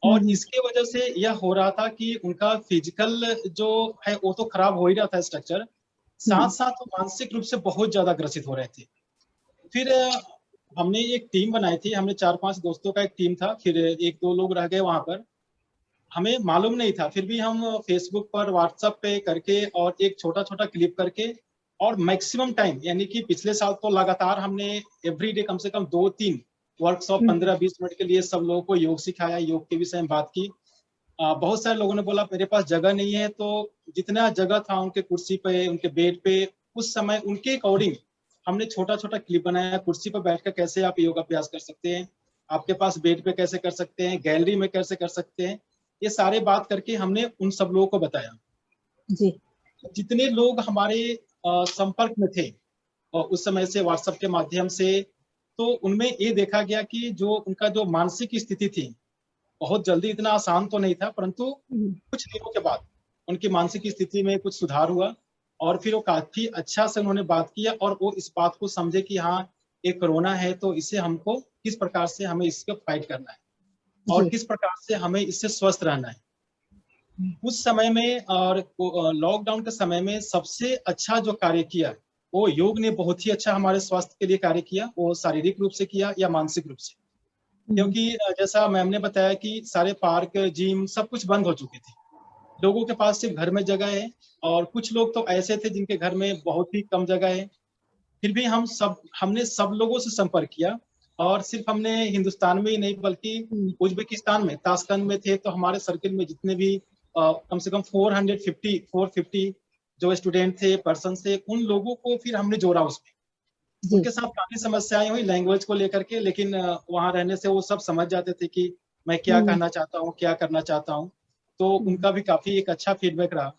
और इसके वजह से यह हो रहा था कि उनका फिजिकल जो है वो तो खराब हो ही रहा था स्ट्रक्चर, साथ साथ वो मानसिक रूप से बहुत ज्यादा ग्रसित हो रहे थे। फिर हमने एक टीम बनाई थी, हमने 4-5 दोस्तों का एक टीम था, फिर 1-2 लोग रह गए वहां पर। हमें मालूम नहीं था, फिर भी हम फेसबुक पर, व्हाट्सएप पे करके और एक छोटा छोटा क्लिप करके और मैक्सिमम टाइम, यानी कि पिछले साल तो लगातार हमने एवरीडे कम से कम 2-3 वर्कशॉप 15-20 मिनट के लिए सब लोगों को योग सिखाया, योग के विषय में बात की। बहुत सारे लोगों ने बोला मेरे पास जगह नहीं है, तो जितना जगह था उनके कुर्सी पे, उनके बेड पे, उस समय उनके अकॉर्डिंग हमने छोटा छोटा क्लिप बनाया। कुर्सी पर बैठकर कैसे आप योग अभ्यास कर सकते हैं, आपके पास बेड पे कैसे कर सकते हैं, गैलरी में कैसे कर सकते हैं, ये सारे बात करके हमने उन सब लोगों को बताया। जी। जितने लोग हमारे संपर्क में थे और उस समय से व्हाट्सएप के माध्यम से, तो उनमें ये देखा गया कि जो उनका जो मानसिक स्थिति थी, बहुत जल्दी इतना आसान तो नहीं था, परंतु कुछ दिनों के बाद उनकी मानसिक स्थिति में कुछ सुधार हुआ और फिर वो काफी अच्छा से उन्होंने बात किया और वो इस बात को समझे कि हाँ ये कोरोना है, तो इसे हमको किस प्रकार से हमें इसको फाइट करना है और किस प्रकार से हमें इससे स्वस्थ रहना है। उस समय में और लॉकडाउन के समय में सबसे अच्छा जो कार्य किया वो योग ने बहुत ही अच्छा हमारे स्वास्थ्य के लिए कार्य किया, वो शारीरिक रूप से किया या मानसिक रूप से। क्योंकि जैसा मैम ने बताया कि सारे पार्क, जिम सब कुछ बंद हो चुके थे, लोगों के पास सिर्फ घर में जगह है और कुछ लोग तो ऐसे थे जिनके घर में बहुत ही कम जगह है। फिर भी हमने सब लोगों से संपर्क किया और सिर्फ हमने हिंदुस्तान में ही नहीं बल्कि उज्बेकिस्तान में, ताशकंद में थे, तो हमारे सर्किल में जितने भी कम से कम 450 जो स्टूडेंट थे, पर्सन थे, उन लोगों को फिर हमने जोड़ा उसमें। उनके साथ काफी समस्याएं हुई लैंग्वेज को लेकर के, लेकिन वहां रहने से वो सब समझ जाते थे कि मैं क्या कहना चाहता हूँ, क्या करना चाहता हूँ, तो उनका भी काफी एक अच्छा फीडबैक रहा।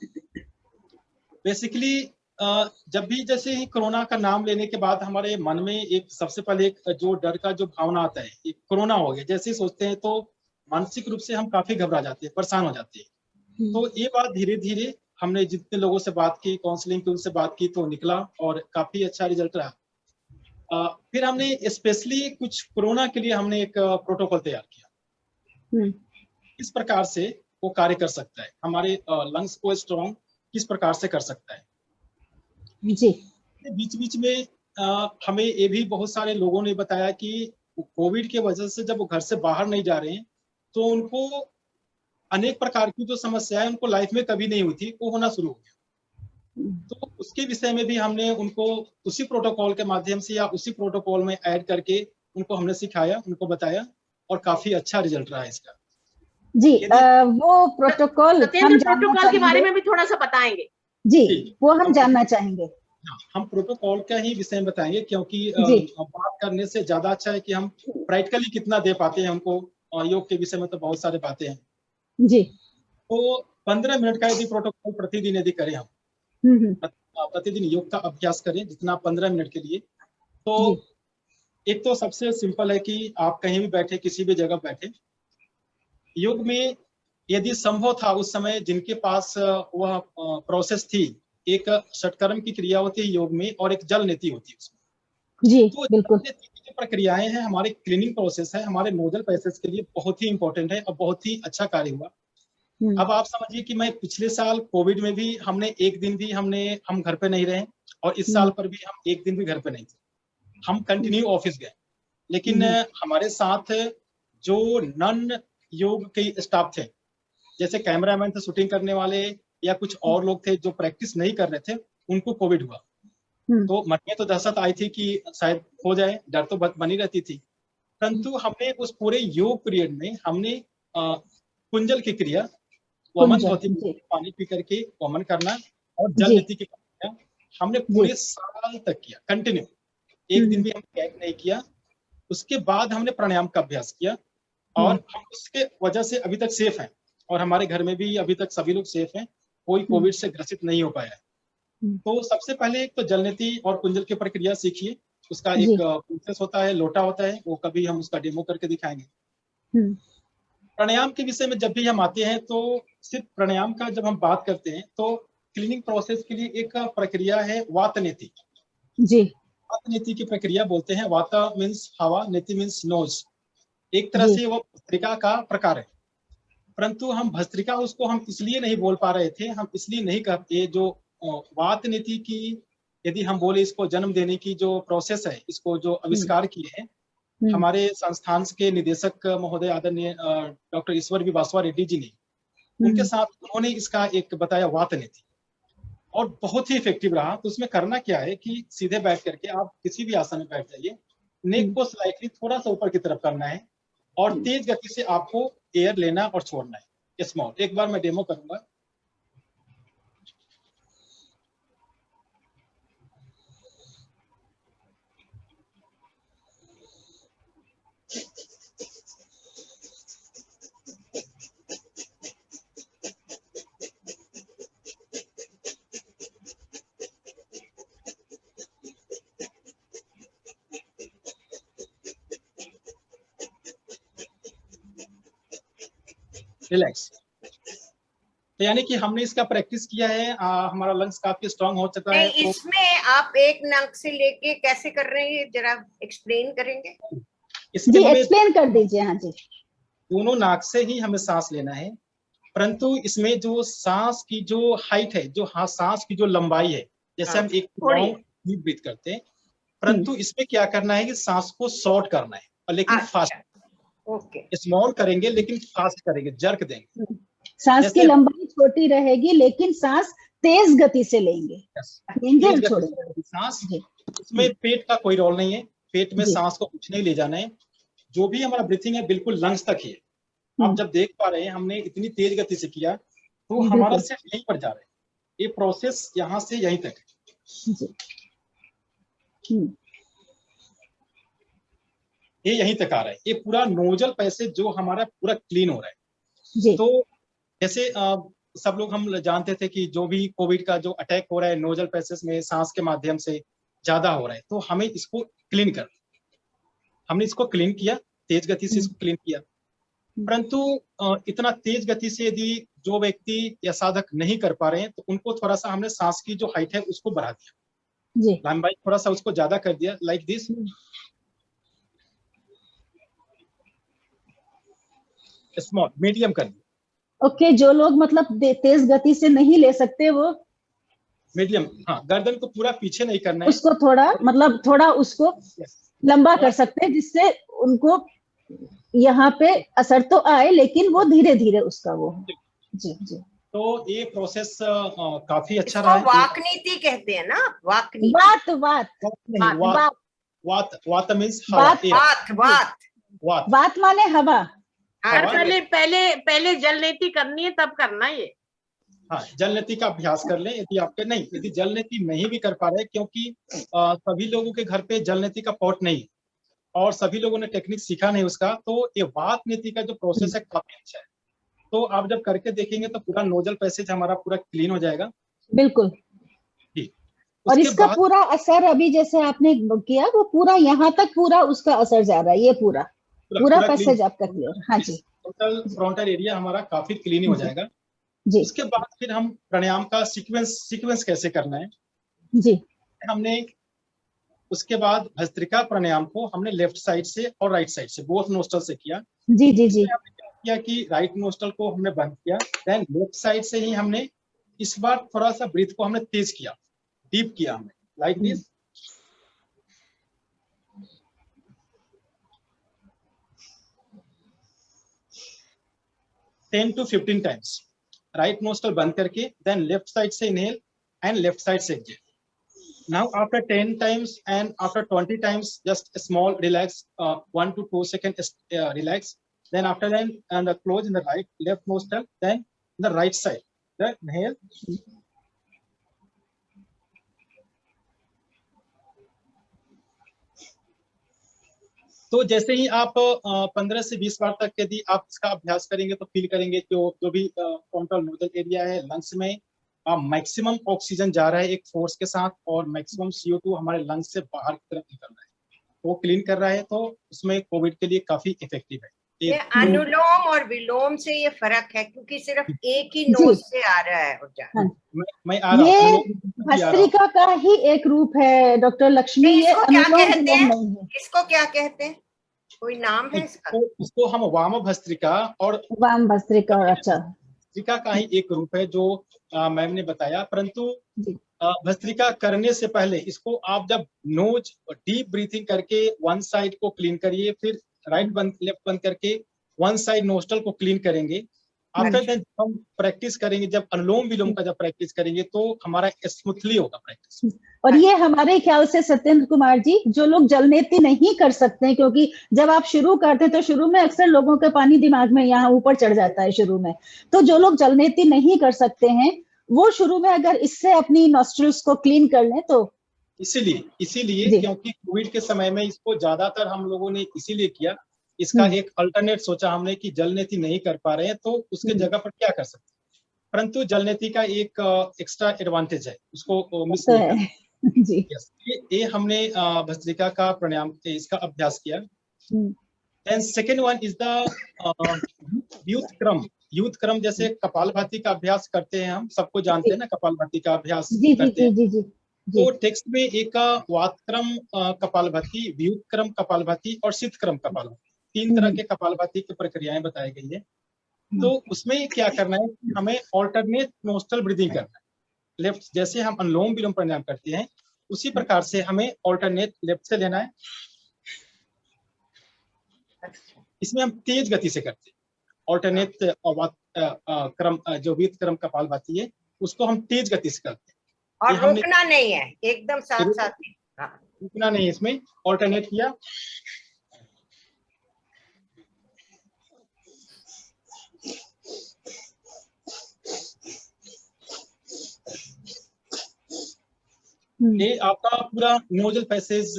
बेसिकली जब भी जैसे ही कोरोना का नाम लेने के बाद हमारे मन में एक सबसे पहले एक जो डर का जो भावना आता है, एक कोरोना हो गया जैसे ही सोचते हैं तो मानसिक रूप से हम काफी घबरा जाते हैं, परेशान हो जाते हैं। तो ये बात धीरे धीरे हमने जितने लोगों से बात की, काउंसलिंग की उनसे बात की, तो निकला और काफी अच्छा रिजल्ट रहा। फिर हमने स्पेशली कुछ कोरोना के लिए हमने एक प्रोटोकॉल तैयार किया, किस प्रकार से वो कार्य कर सकता है, हमारे लंग्स को स्ट्रॉन्ग किस प्रकार से कर सकता है। जी। बीच बीच में हमें ये भी बहुत सारे लोगों ने बताया कि कोविड की वजह से जब वो घर से बाहर नहीं जा रहे हैं तो उनको अनेक प्रकार की जो समस्याएं उनको लाइफ में कभी नहीं हुई थी वो होना शुरू हो गया। तो उसके विषय में भी हमने उनको उसी प्रोटोकॉल के माध्यम से या उसी प्रोटोकॉल में ऐड करके उनको हमने सिखाया, उनको बताया और काफी अच्छा रिजल्ट रहा इसका। जी। वो प्रोटोकॉल हम प्रोटोकॉल के बारे में भी थोड़ा सा बताएंगे। जी, वो हम जानना चाहेंगे। हम प्रोटोकॉल का ही विषय में बताएंगे, क्योंकि बात करने से ज्यादा अच्छा है कि हम प्रैक्टिकली कितना दे पाते हैं हमको। योग के विषय में तो बहुत सारे बातें हैं जी। तो 15 मिनट का यदि प्रोटोकॉल प्रतिदिन यदि करें हम, प्रतिदिन योग का अभ्यास करें जितना 15 मिनट के लिए, तो एक तो सबसे सिंपल है कि आप कहीं भी बैठे, किसी भी जगह बैठे। योग में यदि संभव था उस समय जिनके पास वह प्रोसेस थी, एक षटकर्म की क्रिया होती है योग में और एक जल नीति होती है उसमें। जी, तो बिल्कुल। जो प्रक्रियाएं हैं, हमारे क्लीनिंग प्रोसेस है, हमारे नोजल पैसेज के लिए बहुत ही इंपॉर्टेंट है और बहुत ही अच्छा कार्य हुआ। अब आप समझिए कि मैं पिछले साल कोविड में भी हमने एक दिन भी हम घर पे नहीं रहे और इस साल पर भी हम एक दिन भी घर पे नहीं थे, हम कंटिन्यू ऑफिस गए। लेकिन हमारे साथ जो नॉन योग के स्टाफ थे, जैसे कैमरामैन थे, शूटिंग करने वाले या कुछ और लोग थे जो प्रैक्टिस नहीं कर रहे थे, उनको कोविड हुआ। तो मन में तो दहशत आई थी कि शायद हो जाए, डर तो बनी रहती थी, परंतु हमने उस पूरे योग पीरियड में हमने कुंजल की क्रिया, वमन धोती पानी पी करके वमन करना और जल नीति की क्रिया हमने पूरे साल तक किया कंटिन्यू, एक दिन भी हम गैप नहीं किया। उसके बाद हमने प्राणायाम का अभ्यास किया और हम उसके वजह से अभी तक सेफ हैं और हमारे घर में भी अभी तक सभी लोग सेफ हैं, कोई कोविड से ग्रसित नहीं हो पाया है। तो सबसे पहले एक तो जल नीति और कुंजल की प्रक्रिया सीखिए, उसका एक प्रोसेस होता है, लोटा होता है, वो कभी हम उसका डेमो करके दिखाएंगे। प्राणायाम के विषय में जब भी हम आते हैं तो सिर्फ प्राणायाम का जब हम बात करते हैं तो क्लीनिंग प्रोसेस के लिए एक प्रक्रिया है वात नीति। जी। वात नीति की प्रक्रिया बोलते हैं, वाता मीन्स हवा, नीति मीन्स नोज। एक तरह से वो भस्त्रिका का प्रकार है, परंतु हम भस्त्रिका उसको हम इसलिए नहीं बोल पा रहे थे, हम इसलिए नहीं कहते, जो वात नीति की यदि हम बोले इसको जन्म देने की जो प्रोसेस है, इसको जो आविष्कार किए हैं हमारे संस्थान के निदेशक महोदय आदरणीय डॉक्टर ईश्वर बी बासवा रेड्डी जी ने, उनके साथ उन्होंने इसका एक बताया वात नीति और बहुत ही इफेक्टिव रहा। तो उसमें करना क्या है कि सीधे बैठ करके आप किसी भी आसन में बैठ जाइए, नेक को स्लाइटली थोड़ा सा ऊपर की तरफ करना है और तेज गति से आपको एयर लेना और छोड़ना है स्मॉल। एक बार मैं डेमो करूंगा। रिलैक्स। तो यानी कि हमने इसका प्रैक्टिस किया है, हमारा लंग्स काफी स्ट्रांग हो चुका है। तो इसमें आप एक नाक से लेके कैसे कर रहे हैं, जरा एक्सप्लेन करेंगे? जी एक्सप्लेन कर दीजिए। हाँ जी, दोनों नाक से ही हमें सांस लेना है, परंतु इसमें जो सांस की जो हाइट है, जो सांस की जो लंबाई है, जैसे हम एक लॉन्ग डीप ब्रीथ करते हैं, परंतु इसमें क्या करना है कि सांस को शॉर्ट करना है और लेकिन फास्ट। ओके, स्मॉल करेंगे लेकिन फास्ट करेंगे, जर्क देंगे। सांस की लंबाई छोटी रहेगी लेकिन सांस तेज गति से लेंगे, सांस। इसमें पेट का कोई रोल नहीं है, पेट में सांस को कुछ नहीं ले जाना है। जो भी हमारा ब्रीथिंग है बिल्कुल लंग्स तक ही है। आप जब देख पा रहे हैं हमने इतनी तेज गति से किया तो हमारा सिर्फ यहीं पर जा रहा है, ये प्रोसेस यहाँ से यहीं तक है, ये यहीं तक आ रहा है। ये पूरा नोजल पैसेज जो हमारा पूरा क्लीन हो रहा है। तो जैसे सब लोग हम जानते थे कि जो भी कोविड का जो अटैक हो रहा है नोजल पैसेज में सांस के माध्यम से ज्यादा हो रहा है, तो हमें इसको क्लीन कर, हमने इसको क्लीन किया, तेज गति से इसको क्लीन किया। परंतु इतना तेज गति से यदि जो व्यक्ति या साधक नहीं कर पा रहे हैं तो उनको थोड़ा सा हमने सांस की जो हाइट है उसको बढ़ा दिया, लंबाई थोड़ा सा उसको ज्यादा कर दिया, लाइक दिस। स्मॉल, मीडियम कर दिया। ओके, जो लोग मतलब तेज गति से नहीं ले सकते वो मीडियम, हाँ, गर्दन को पूरा पीछे नहीं करना है, उसको थोड़ा मतलब थोड़ा उसको लंबा कर सकते हैं जिससे उनको यहाँ पे असर तो आए लेकिन वो धीरे धीरे उसका वो। जी जी। तो ये प्रोसेस काफी अच्छा रहा है। वाक नीति कहते हैं ना, वाक नीति। वात वात वात वात वात मींस वात माने हवा। पहले जल नीति करनी है तब करना ये। हाँ, जल नीति का अभ्यास कर लें। यदि जल नीति नहीं भी कर पा रहे, क्योंकि सभी लोगों के घर पे जल नीति का पॉट नहीं और सभी लोगों ने टेक्निक सीखा नहीं उसका, तो ये वात नीति का जो प्रोसेस है काफी अच्छा है। तो आप जब करके देखेंगे तो पूरा नोजल पैसेज हमारा पूरा क्लीन हो जाएगा। बिल्कुल। और इसका पूरा असर अभी जैसे आपने किया वो पूरा यहाँ तक पूरा उसका असर जा रहा है, ये पूरा पैसेज आपका क्लियर। हाँ जी, टोटल फ्रंटल एरिया हमारा काफी क्लीन हो जाएगा जी। उसके बाद फिर हम प्राणायाम का सीक्वेंस कैसे करना है जी, हमने उसके बाद भस्त्रिका प्राणायाम को हमने लेफ्ट साइड से और राइट साइड से बोथ नोस्टल से किया। जी जी जी। हमने क्या किया कि राइट नोस्टल को हमने बंद किया, देन लेफ्ट साइड से ही हमने इस बार थोड़ा सा ब्रीथ को हमने तेज किया, डीप किया हमने, like this. Ten to 15 times right nostril बंद करके, देन लेफ्ट साइड से इनहेल एंड लेफ्ट साइड से exhale. Now after 10 times and after 20 times, just a small relax, 1 to 2 seconds relax. Then after that, and close in the left nostril, then the right side. Then inhale. तो जैसे ही आप 15 से 20 बार तक यदि आप इसका अभ्यास करेंगे तो फील करेंगे जो भी फ्रंटल नोजल एरिया है लंग्स में मैक्सिमम ऑक्सीजन जा रहा है एक फोर्स के साथ और मैक्सिमम CO2 हमारे लंग्स से बाहर की तरफ निकल रहा है, वो क्लीन कर रहा है। तो उसमें कोविड के लिए काफी इफेक्टिव है। ये अनुलोम और विलोम से ये फर्क है क्योंकि सिर्फ एक ही नोज से आ रहा है ऊर्जा। मैं आ रहा हूं, भस्त्रिका का ही एक रूप है डॉक्टर लक्ष्मी। ये अनुलोम विलोम नहीं है। इसको क्या कहते हैं, कोई नाम है इसका? इसको हम वाम भस्त्रिका और वाम भस्त्रिका, अच्छा, भस्त्रिका का ही एक रूप है जो मैम ने बताया। परंतु भस्त्रिका करने से पहले इसको आप जब नोज डीप ब्रीथिंग करके वन साइड को क्लीन करिए, फिर राइट बंद लेफ्ट बंद करके वन साइड नोस्ट्रल को क्लीन करेंगे। आफ्टर दैट हम प्रैक्टिस करेंगे, जब अनुलोम विलोम का जब प्रैक्टिस करेंगे तो हमारा स्मूथली होगा प्रैक्टिस। और ये हमारे ख्याल से सत्येंद्र कुमार जी, जो लोग जलनेती नहीं कर सकते, क्योंकि जब आप शुरू करते हैं तो शुरू में अक्सर लोगों के पानी दिमाग में यहाँ ऊपर चढ़ जाता है शुरू में, तो जो लोग जलनेती नहीं कर सकते हैं वो शुरू में अगर इससे अपनी नॉस्ट्रिल्स को क्लीन कर लें तो। इसीलिए क्योंकि कोविड के समय में इसको ज्यादातर हम लोगों ने इसीलिए किया, इसका एक अल्टरनेट सोचा हमने कि जलनेती नहीं कर पा रहे हैं तो उसके जगह पर क्या कर सकते हैं, परंतु जलनेती का एक एक्स्ट्रा एडवांटेज है, उसको मिस नहीं करना। जी। ये हमने भस्त्रिका का प्राणायाम इसका अभ्यास किया। And second one is the youth क्रम, जैसे कपालभाति का अभ्यास करते हैं, हम सबको जानते हैं ना कपालभाति का अभ्यास करते हैं। तो टेक्स्ट में एक वातक्रम कपालभाति, व्युत्क्रम कपालभाति और शीतक्रम कपालभाति, 3 तरह के कपालभाति की प्रक्रियाएं बताई गई है। तो उसमें क्या करना है, हमें ऑल्टरनेट नोस्ट्रल ब्रीदिंग करना है। लेफ्ट जैसे हम अनुलोम विलोम प्राणायाम करते हैं उसी प्रकार से हमें ऑल्टरनेट लेफ्ट से लेना है। इसमें हम तेज गति से करते हैं। ऑल्टरनेट क्रम जो व्युत्क्रम कपालभाति है उसको हम तेज गति से करते हैं और रुकना नहीं है, एकदम साथ साथ रुकना नहीं। इसमें ऑल्टरनेट किया, ये आपका पूरा नोजल पैसेज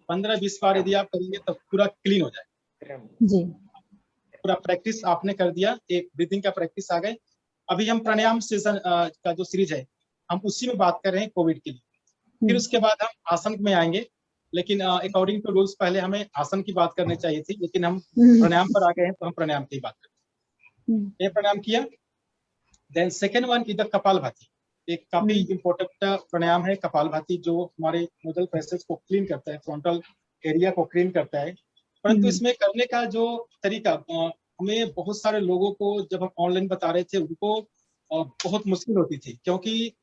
15-20 बार यदि आप करेंगे तो पूरा क्लीन हो जाएगा जी। पूरा प्रैक्टिस आपने कर दिया, एक ब्रीथिंग का प्रैक्टिस आ गए। अभी हम प्राणायाम सेशन का जो सीरीज है हम उसी में बात कर रहे हैं कोविड के लिए। फिर उसके बाद हम आसन में आएंगे, लेकिन अकॉर्डिंग टू रूल्स पहले हमें आसन की बात करनी चाहिए थी, लेकिन हम प्राणायाम पर आ गए हैं तो हम प्राणायाम की बात करते हैं। ये प्राणायाम किया। Then second one is the kapalbhati. एक काफी इंपॉर्टेंट प्राणायाम है कपालभाति, जो हमारे नोजल पैसेज को क्लीन करता है, फ्रंटल एरिया को क्लीन करता है। परंतु इसमें करने का जो तरीका हमें बहुत सारे लोगों को जब हम ऑनलाइन बता रहे थे उनको बहुत मुश्किल होती थी, क्योंकि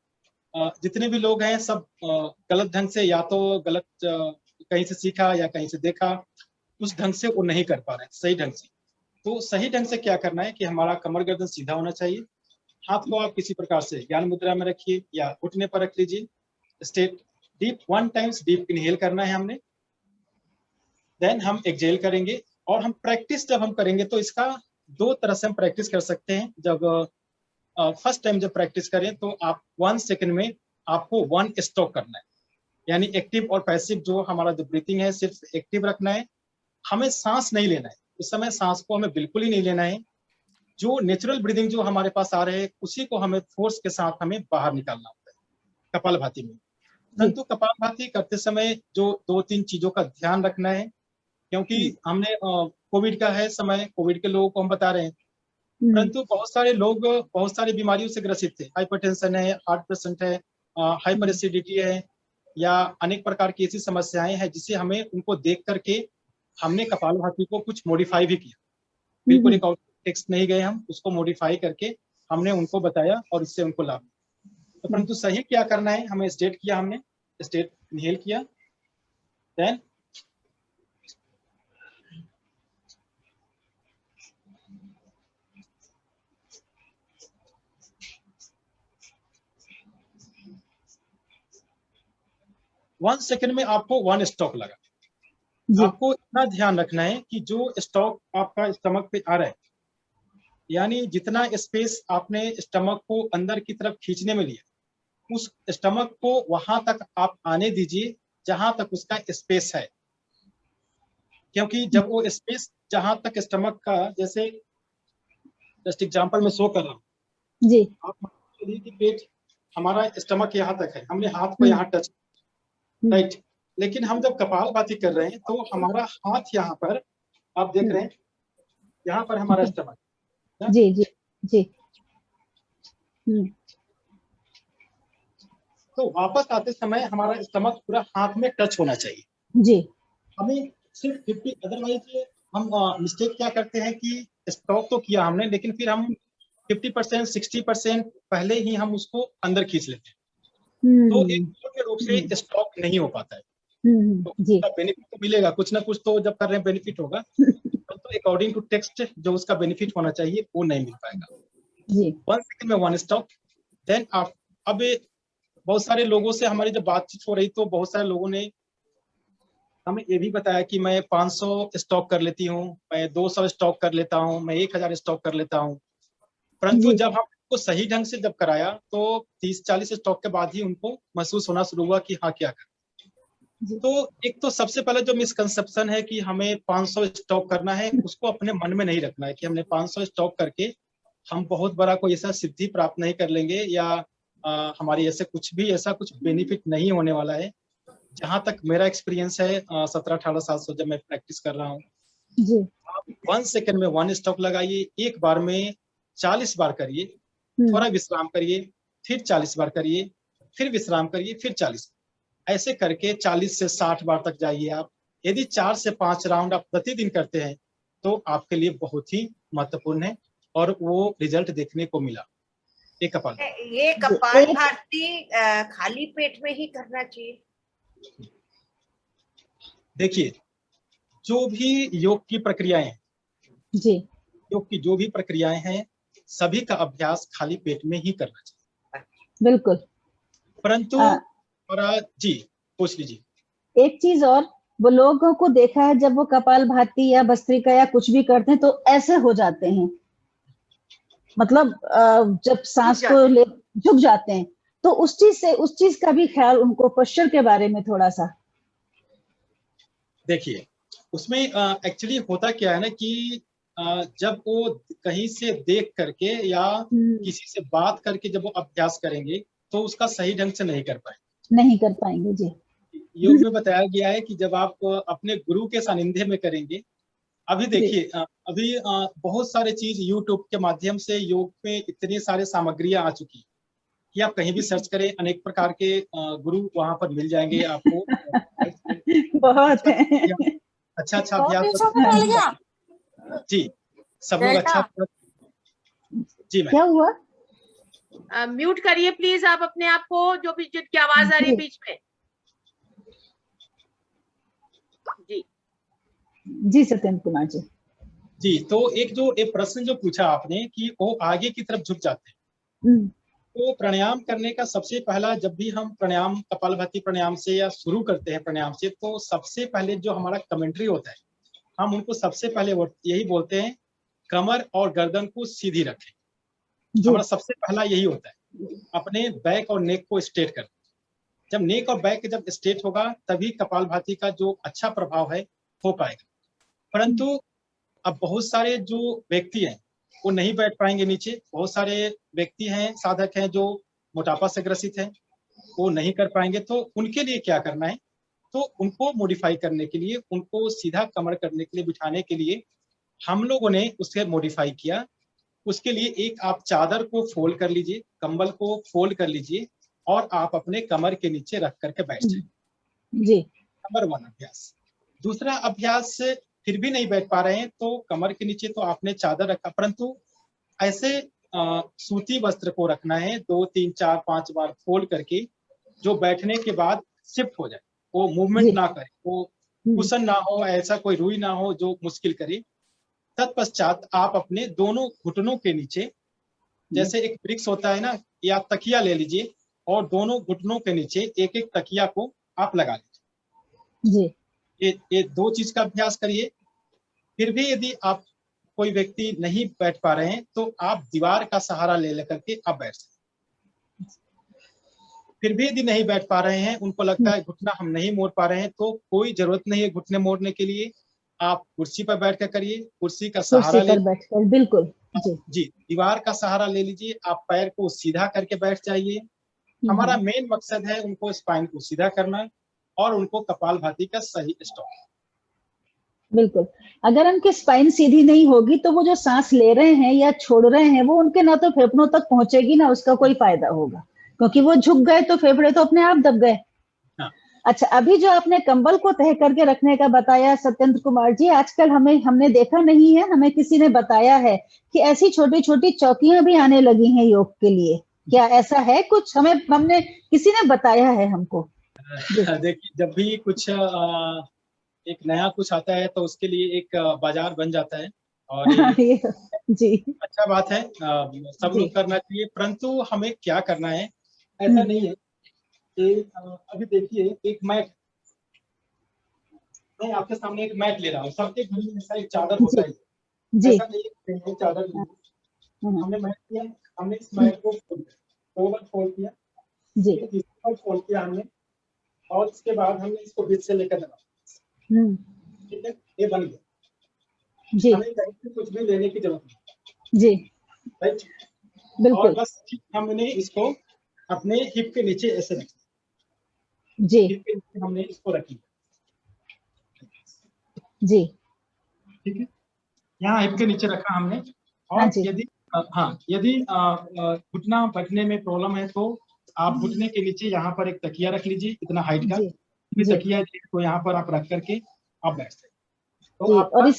जितने भी लोग हैं सब गलत ढंग से, या तो गलत कहीं से सीखा या कहीं से देखा, उस ढंग से वो नहीं कर पा रहे सही ढंग से। तो सही ढंग से क्या करना है कि हमारा कमर गर्दन सीधा होना चाहिए, हाथ को आप किसी प्रकार से ज्ञान मुद्रा में रखिए या घुटने पर रख लीजिए। State deep 1 times deep inhale करना है हमने, देन हम एक्सहेल करेंगे। और हम प्रैक्टिस जब हम करेंगे तो इसका 2 तरह से हम प्रैक्टिस कर सकते हैं। जब फर्स्ट टाइम जब प्रैक्टिस करें तो आप 1 सेकेंड में आपको 1 स्ट्रोक करना है, यानी एक्टिव और पैसिव जो हमारा जो ब्रीथिंग है सिर्फ एक्टिव रखना है, हमें सांस नहीं लेना है उस समय, सांस को हमें बिल्कुल ही नहीं लेना है। जो नेचुरल ब्रीदिंग जो हमारे पास आ रहे हैं उसी को हमें फोर्स के साथ हमें बाहर निकालना होता है कपालभाति में। परंतु कपालभाति करते समय जो 2-3 चीजों का ध्यान रखना है, क्योंकि हमने कोविड का है समय, कोविड के लोगों को हम बता रहे हैं, परंतु बहुत सारे लोग बहुत सारी बीमारियों से ग्रसित थे। हाइपरटेंशन है, हार्ट पेशेंट है, हाइपर एसिडिटी है, या अनेक प्रकार की ऐसी समस्याएं हैं जिसे हमें उनको देख करके हमने कपालभाति को कुछ मॉडिफाई भी किया। बिल्कुल एक टेक्स्ट नहीं गए, हम उसको मॉडिफाई करके हमने उनको बताया और इससे उनको लाभ। तो परंतु सही क्या करना है, हमें स्टेट किया, हमने स्टेट इनहेल किया, देन वन सेकेंड में आपको 1 स्ट्रोक लगा। आपको इतना ध्यान रखना है कि जो स्ट्रोक आपका स्टमक पे आ रहा है, यानी जितना स्पेस आपने स्टमक को अंदर की तरफ खींचने में लिया, उस स्टमक को वहां तक आप आने दीजिए जहां तक उसका स्पेस है। क्योंकि जब वो स्पेस जहां तक स्टमक का, जैसे जस्ट एग्जांपल में शो कर रहा हूँ जी, आप मान लीजिए कि पेट हमारा स्टमक यहाँ तक है, हमने हाथ को यहाँ टच, राइट, लेकिन हम जब कपालभाति कर रहे हैं तो हमारा हाथ यहाँ पर आप देख रहे हैं, यहाँ पर हमारा स्टमक जी जी जी। तो वापस आते समय हमारा स्टमक पूरा हाथ में टच होना चाहिए जी। हमें सिर्फ 50, अदरवाइज हम मिस्टेक क्या करते हैं कि स्ट्रोक तो किया हमने, लेकिन फिर हम 50%, 60% पहले ही हम उसको अंदर खींच लेते हैं। तो एक पूर्ण रूप से स्टॉप नहीं हो पाता है। तो जी उसका बेनिफिट तो मिलेगा, कुछ ना कुछ तो जब कर रहे हैं बेनिफिट होगा, तो अकॉर्डिंग टू टेक्स्ट जो उसका बेनिफिट होना चाहिए वो नहीं मिल पाएगा। जी 1 सेकंड में 1 स्टॉक। देन आप अब बहुत सारे लोगों से हमारी जब बातचीत हो रही तो बहुत सारे लोगों ने हमें ये भी बताया कि मैं 500 स्टॉक कर लेती हूँ, मैं 200 स्टॉक कर लेता हूँ, मैं 1000 स्टॉक कर लेता हूँ। परंतु जी जब हम को सही ढंग से जब कराया तो 30-40 स्टॉक के बाद ही उनको महसूस होना शुरू हुआ कि हाँ क्या कर। जी तो एक तो सबसे पहले जो मिसकंसेप्शन है कि हमें 500 स्टॉक करना है, उसको अपने मन में नहीं रखना है कि हमने 500 स्टॉक करके हम बहुत बड़ा कोई ऐसा सिद्धि प्राप्त नहीं कर लेंगे या हमारी ऐसे कुछ भी ऐसा कुछ बेनिफिट नहीं होने वाला है। जहां तक मेरा एक्सपीरियंस है 17-18 साल से जब मैं प्रैक्टिस कर रहा हूँ, जी आप 1 सेकंड में 1 स्टॉक लगाइए, एक बार में 40 बार करिए, थोड़ा विश्राम करिए, फिर 40 बार करिए, फिर विश्राम करिए, फिर 40, ऐसे करके 40 से 60 बार तक जाइए आप। यदि 4 से 5 राउंड आप प्रतिदिन करते हैं तो आपके लिए बहुत ही महत्वपूर्ण है और वो रिजल्ट देखने को मिला। एक कपाल ये कपालभाति खाली पेट में ही करना चाहिए? देखिए, जो भी योग की प्रक्रियाएं हैं, जी योग की जो भी प्रक्रियाएं हैं, सभी का अभ्यास खाली पेट में ही करना चाहिए। बिल्कुल। परंतु जी पूछ लीजिए। एक चीज और, वो लोगों को देखा है जब वो कपालभाति या भस्त्रिका या कुछ भी करते हैं तो ऐसे हो जाते हैं, मतलब जब सांस को ले झुक जाते हैं, तो उस चीज का भी ख्याल उनको, पोस्चर के बारे में थोड़ा सा। देखिए, उसमें एक्चुअली होता क्या है ना कि जब वो कहीं से देख करके या किसी से बात करके जब वो अभ्यास करेंगे तो उसका सही ढंग से नहीं कर पाएंगे। जी योग में बताया गया है कि जब आप अपने गुरु के सानिध्य में करेंगे। अभी देखिए, अभी बहुत सारे चीज यूट्यूब के माध्यम से योग में इतनी सारे सामग्रियां आ चुकी है कि आप कहीं भी सर्च करें, अनेक प्रकार के गुरु वहां पर मिल जाएंगे आपको। बहुत है। अच्छा अभ्यास। जी सब लोग अच्छा। जी मैम क्या हुआ? म्यूट करिए प्लीज आप अपने आप को, जो भी जिनकी आवाज आ रही है बीच में। जी जी सत्येंद्र कुमार जी। जी तो एक प्रश्न जो पूछा आपने कि वो आगे की तरफ झुक जाते हैं, तो प्राणायाम करने का सबसे पहला, जब भी हम प्राणायाम कपालभाति प्राणायाम से या शुरू करते हैं प्राणायाम से, तो सबसे पहले जो हमारा कमेंट्री होता है, हम उनको सबसे पहले यही बोलते हैं, कमर और गर्दन को सीधी रखें। हमारा सबसे पहला यही होता है, अपने बैक और नेक को स्ट्रेट कर। जब नेक और बैक जब स्ट्रेट होगा तभी कपालभाति का जो अच्छा प्रभाव है हो पाएगा। परंतु अब बहुत सारे जो व्यक्ति हैं वो नहीं बैठ पाएंगे नीचे। बहुत सारे व्यक्ति हैं, साधक हैं जो मोटापा से ग्रसित हैं, वो नहीं कर पाएंगे। तो उनके लिए क्या करना है, तो उनको मॉडिफाई करने के लिए, उनको सीधा कमर करने के लिए, बिठाने के लिए हम लोगों ने उसे मॉडिफाई किया। उसके लिए एक आप चादर को फोल्ड कर लीजिए, कंबल को फोल्ड कर लीजिए और आप अपने कमर के नीचे रख करके बैठ जाइए। जी नंबर 1 अभ्यास। दूसरा अभ्यास, फिर भी नहीं बैठ पा रहे हैं तो कमर के नीचे तो आपने चादर रखा, परंतु ऐसे सूती वस्त्र को रखना है 2, 3, 4, 5 बार फोल्ड करके, जो बैठने के बाद शिफ्ट हो जाए, वो मूवमेंट ना करे, वो कुशन ना हो, ऐसा कोई रुई ना हो जो मुश्किल करे। तत्पश्चात आप अपने दोनों घुटनों के नीचे, जैसे एक ब्रिक्स होता है ना, या तकिया ले लीजिए और दोनों घुटनों के नीचे एक एक तकिया को आप लगा लीजिए। ये 2 चीज का अभ्यास करिए। फिर भी यदि आप कोई व्यक्ति नहीं बैठ पा रहे हैं तो आप दीवार का सहारा ले लेकर के आप बैठ सकते। फिर भी यदि नहीं बैठ पा रहे हैं, उनको लगता है घुटना हम नहीं मोड़ पा रहे हैं, तो कोई जरूरत नहीं है घुटने मोड़ने के लिए। आप कुर्सी पर बैठ कर करिए, कुर्सी का सहारा ले, बैठकर बिल्कुल जी दीवार का सहारा ले लीजिए। आप पैर को सीधा करके बैठ जाइए। हमारा मेन मकसद है उनको स्पाइन को सीधा करना और उनको कपालभाति का सही स्टॉक। बिल्कुल। अगर उनकी स्पाइन सीधी नहीं होगी तो वो जो सांस ले रहे हैं या छोड़ रहे हैं वो उनके ना तो फेफड़ों तक पहुंचेगी ना उसका कोई फायदा होगा, क्योंकि वो झुक गए तो फेफड़े तो अपने आप दब गए। अच्छा, अभी जो आपने कंबल को तह करके रखने का बताया सत्येंद्र कुमार जी, आजकल हमने देखा नहीं है, हमें किसी ने बताया है कि ऐसी छोटी छोटी चौकियां भी आने लगी हैं योग के लिए। क्या ऐसा है कुछ? हमने किसी ने बताया है हमको। देखिए, जब भी कुछ एक नया कुछ आता है तो उसके लिए एक बाजार बन जाता है, और ये जी अच्छा बात है, सब लोग करना चाहिए। परंतु हमें क्या करना है, ऐसा नहीं है कि अभी देखिए एक मैट, मैं आपके सामने एक मैट ले रहा हूँ, सबके घर में ऐसा एक चादर होता है, ऐसा नहीं है कि चादर नहीं। हमने मैट किया, हमने इस मैट को फोल्ड किया, फोल्ड किया हमने, और उसके बाद हमने इसको बीच से लेकर लगा, ठीक है, ये बन गया जी। हमें कहीं से कुछ भी लेने की जरूरत नहीं जी, राइट, बिल्कुल। और बस हमने इसको अपने हिप के नीचे ऐसे रखा जी, हिप के नीचे हमने इसको रखी जी, ठीक है, यहाँ हिप के नीचे रखा हमने। और यदि घुटना बैठने में प्रॉब्लम है तो आप घुटने के नीचे यहाँ पर एक तकिया रख लीजिए, इतना हाइट का तकिया को यहाँ पर आप रख करके आप बैठ सकते। तो और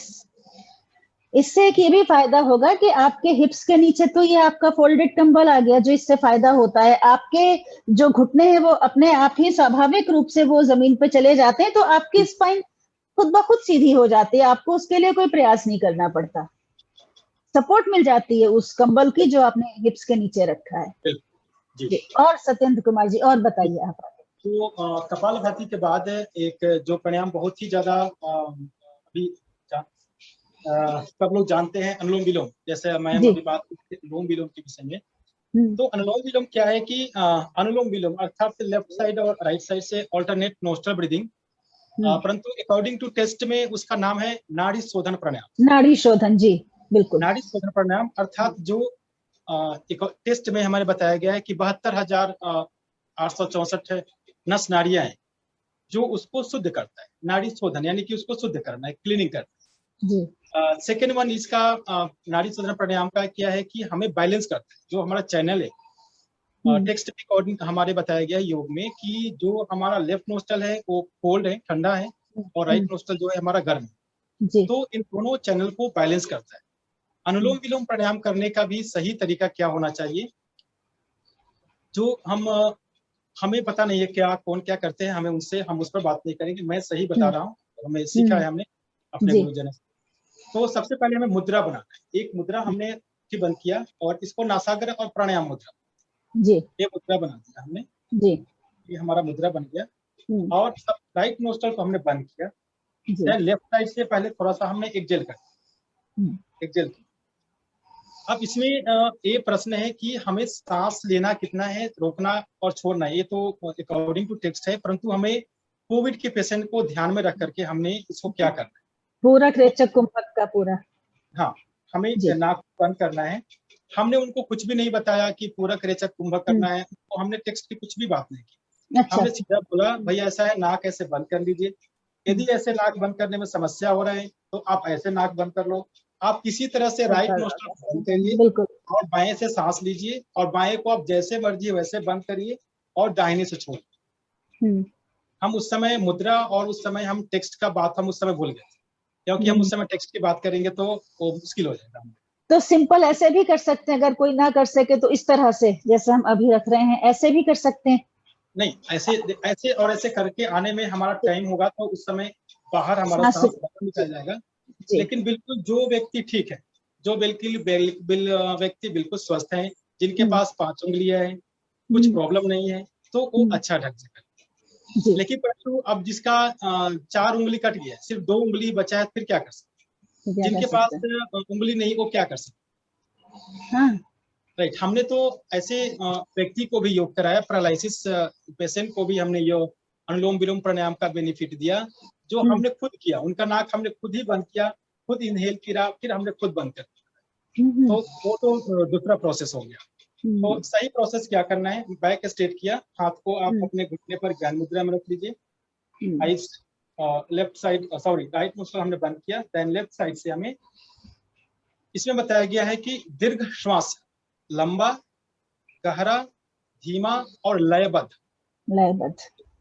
इससे एक ये भी फायदा होगा कि आपके हिप्स के नीचे तो ये आपका फोल्डेड कंबल आ गया, जो इससे फायदा होता है, आपके जो घुटने हैं वो अपने आप ही स्वाभाविक रूप से वो जमीन पे चले जाते हैं, तो आपकी स्पाइन खुद ब खुद सीधी हो जाती है, आपको उसके लिए कोई प्रयास नहीं करना पड़ता, सपोर्ट मिल जाती है उस कंबल की जो आपने हिप्स के नीचे रखा है जी। और सत्येंद्र कुमार जी और बताइए आप। तो कपालभाति के बाद एक जो प्राणायाम बहुत ही ज्यादा अभी सब लोग जानते हैं, अनुलोम विलोम, जैसे मैं अभी बात की अनुलोम विलोम के विषय में। तो अनुलोम विलोम क्या है कि अनुलोम विलोम अर्थात लेफ्ट साइड और राइट साइड से ऑल्टरनेट नोस्ट्रल ब्रीदिंग, परंतु अकॉर्डिंग टू टेस्ट में उसका नाम है नाड़ी शोधन प्राणायाम। नाड़ी शोधन जी, बिल्कुल, नाड़ी शोधन प्राणायाम, अर्थात जो टेस्ट में हमारे बताया गया है कि 72,864 नस नाड़ियां हैं, जो उसको शुद्ध करता है। नाड़ी शोधन यानी कि उसको शुद्ध करना है, क्लीनिंग करना है। सेकेंड वन इसका नाड़ी शोधन प्राणायाम का क्या है कि हमें बैलेंस करता है, जो हमारा चैनल है। टेक्स्ट के अकॉर्डिंग हमारे बताया गया है योग में कि जो हमारा लेफ्ट नोस्ट्रल है वो कोल्ड है, ठंडा है, और राइट नोस्ट्रल जो है हमारा गर्म है, तो इन दोनों चैनल को बैलेंस करता है। अनुलोम विलोम प्राणायाम करने का भी सही तरीका क्या होना चाहिए, जो हमें पता नहीं है क्या कौन क्या करते हैं, हम उस पर बात नहीं करेंगे, मैं सही बता रहा हूँ, हमें सीखा है हमने अपने गुरुजनों से। तो सबसे पहले हमें मुद्रा बनाना है, एक मुद्रा हमने बंद किया और इसको नासाग्र और प्राणायाम मुद्रा जी, ये मुद्रा बना दिया हमने जी, ये हमारा मुद्रा बन गया। और सब राइट नोस्ट्रल को हमने बंद किया, लेफ्ट साइड से पहले थोड़ा सा हमने एक्सेल कर एक्सेल किया। अब इसमें ये प्रश्न है कि हमें सांस लेना कितना है, रोकना और छोड़ना, ये तो अकॉर्डिंग टू टेक्स्ट है, परंतु हमें कोविड के पेशेंट को ध्यान में रख करके हमने इसको क्या करना है, पूरा रेचक कुंभक का पूरा, हाँ, हमें नाक बंद करना है। हमने उनको कुछ भी नहीं बताया कि पूरा रेचक कुंभक करना है, तो हमने टेक्स्ट की कुछ भी बात नहीं की। अच्छा। हमने सीधा बोला भैया ऐसा है, नाक ऐसे बंद कर लीजिए, यदि ऐसे नाक बंद करने में समस्या हो रहा है तो आप ऐसे नाक बंद कर लो, आप किसी तरह से राइट नोस्ट्रल बंद करिए और बाएं से सांस लीजिए, और बाएं को आप जैसे मर्जी वैसे बंद करिए और दाहिने से छोड़िए। हम उस समय मुद्रा और उस समय हम टेक्स्ट का बात हम उस समय भूल गए, क्योंकि हम उस समय टेक्स्ट की बात करेंगे तो वो मुश्किल हो जाएगा। तो सिंपल ऐसे भी कर सकते हैं, अगर कोई ना कर सके तो इस तरह से जैसे हम अभी रख रहे हैं ऐसे भी कर सकते हैं। नहीं, ऐसे और ऐसे करके आने में हमारा टाइम होगा, तो उस समय बाहर हमारा सांस बाहर निकल जाएगा। लेकिन बिल्कुल जो व्यक्ति ठीक है, जो व्यक्ति बिल्कुल स्वस्थ है, जिनके पास 5 उंगलियां हैं, कुछ प्रॉब्लम नहीं है, तो वो अच्छा ढंग से करे। लेकिन परंतु अब जिसका 4 उंगली कट गया, सिर्फ 2 उंगली बचा है, फिर क्या कर सकते? जिनके पास उंगली नहीं वो क्या कर सकते? हाँ, राइट। हमने तो ऐसे व्यक्ति को भी योग कराया, पैरालिसिस पेशेंट को भी हमने योग अनुलोम विलोम प्राणायाम का बेनिफिट दिया, जो हमने खुद किया। उनका नाक हमने खुद ही बंद किया, खुद इनहेल किया, फिर हमने खुद बंद कर दिया। तो वो तो दूसरा प्रोसेस हो गया। तो सही प्रोसेस क्या करना है, बैक स्ट्रेट किया, हाथ को आप अपने घुटने पर ज्ञान मुद्रा में रख लीजिए, लेफ्ट साइड राइट नोस्ट्रल हमने बंद किया, देन लेफ्ट साइड से हमें इसमें बताया गया है कि दीर्घ श्वास, लंबा, गहरा, धीमा और लयबद्ध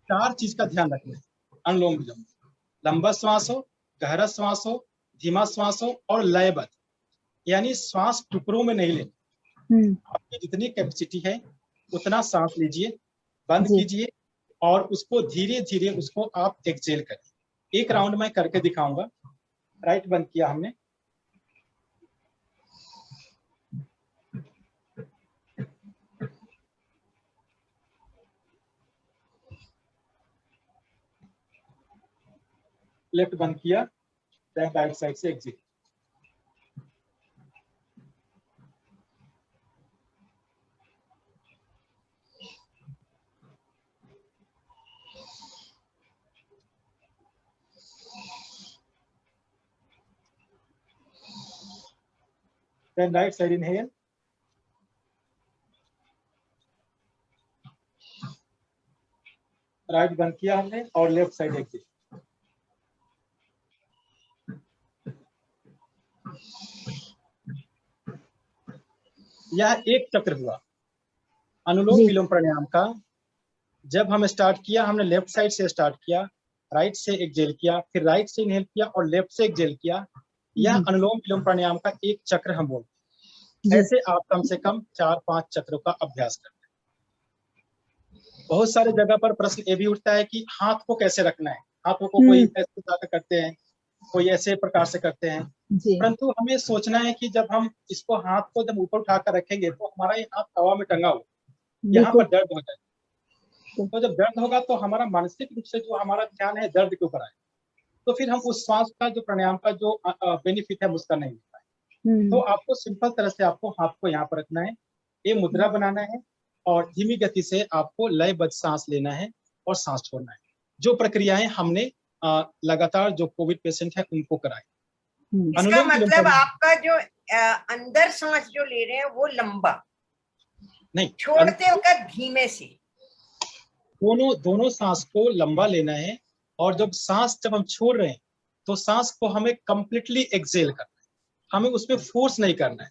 4 चीज का ध्यान रखना है अनुलोम विलोम। लंबा श्वास हो, गहरा श्वास हो, धीमा श्वास हो और लयबद्ध, यानी श्वास टुकड़ों में नहीं लेना। आपकी जितनी कैपेसिटी है उतना सांस लीजिए, बंद जी। कीजिए और उसको धीरे धीरे उसको आप एक्सेल करिए। एक राउंड में करके दिखाऊंगा। राइट बंद किया हमने, लेफ्ट बंद किया, राइट साइड से exit. Then right side inhale, right बंद किया हमने और लेफ्ट साइड एग्जिट। यह एक चक्र हुआ अनुलोम जी। विलोम प्राणायाम का। जब हम स्टार्ट किया, हमने लेफ्ट साइड से स्टार्ट किया, राइट से एक्सेल किया, फिर राइट से इनहेल किया और लेफ्ट से एक्सेल किया। यह अनुलोम विलोम प्राणायाम का एक चक्र हम बोलते हैं। ऐसे आप कम से कम 4-5 चक्रों का अभ्यास करते हैं। बहुत सारे जगह पर प्रश्न ये भी उठता है कि हाथ को कैसे रखना है। हाथों को कोई ऐसे करते हैं, कोई ऐसे प्रकार से करते हैं, परंतु हमें सोचना है कि जब हम इसको हाथ को जब ऊपर उठाकर रखेंगे तो हमारा ये हाथ हवा में टंगा हुआ, यहाँ पर दर्द हो जाए। तो जब दर्द होगा तो हमारा मानसिक रूप से जो हमारा ध्यान है दर्द के ऊपर आए, तो फिर हम उस श्वास का जो प्राणायाम का जो बेनिफिट है उसका नहीं मिल पाए। तो आपको सिंपल तरह से आपको हाथ को यहाँ पर रखना है, ये मुद्रा बनाना है और धीमी गति से आपको लयबद्ध सांस लेना है और सांस छोड़ना है। जो प्रक्रियाएं हमने लगातार जो कोविड पेशेंट है उनको कराई। इसका मतलब आपका जो अंदर सांस जो ले रहे हैं वो लंबा नहीं, छोड़ते वक्त धीमे से, दोनों सांस को लंबा लेना है। और जब सांस जब हम छोड़ रहे हैं तो सांस को हमें कंप्लीटली एक्सेल करना है, हमें उसमें फोर्स नहीं करना है,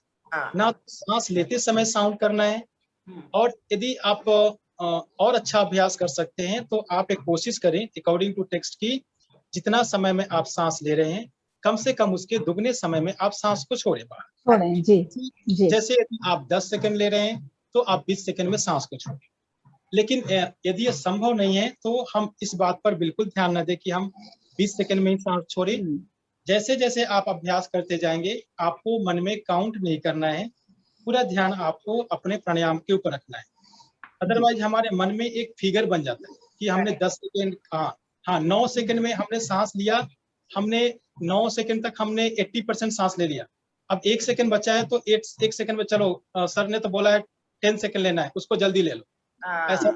ना सांस लेते समय साउंड करना है। और यदि आप और अच्छा अभ्यास कर सकते हैं तो आप एक कोशिश करें अकॉर्डिंग टू टेक्स्ट की जितना समय में आप सांस ले रहे हैं कम से कम उसके दुगने समय में आप सांस को छोड़ें बाहर। जी। जैसे यदि आप 10 सेकंड ले रहे हैं तो आप 20 सेकंड में सांस को छोड़ें। लेकिन यदि ये संभव नहीं है तो हम इस बात पर बिल्कुल ध्यान न दें कि हम 20 सेकंड में ही सांस छोड़ें। जैसे जैसे आप अभ्यास करते जाएंगे आपको मन में काउंट नहीं करना है, पूरा ध्यान आपको अपने प्राणायाम के ऊपर रखना है। अदरवाइज हमारे मन में एक फिगर बन जाता है कि हमने 10 सेकंड 9 सेकंड में हमने सांस लिया, हमने 9 सेकंड तक हमने 80% सांस ले लिया, अब 1 सेकंड बचा है तो 1 सेकंड में चलो सर ने तो बोला है 10 सेकंड लेना है, उसको जल्दी ले लो। ऐसा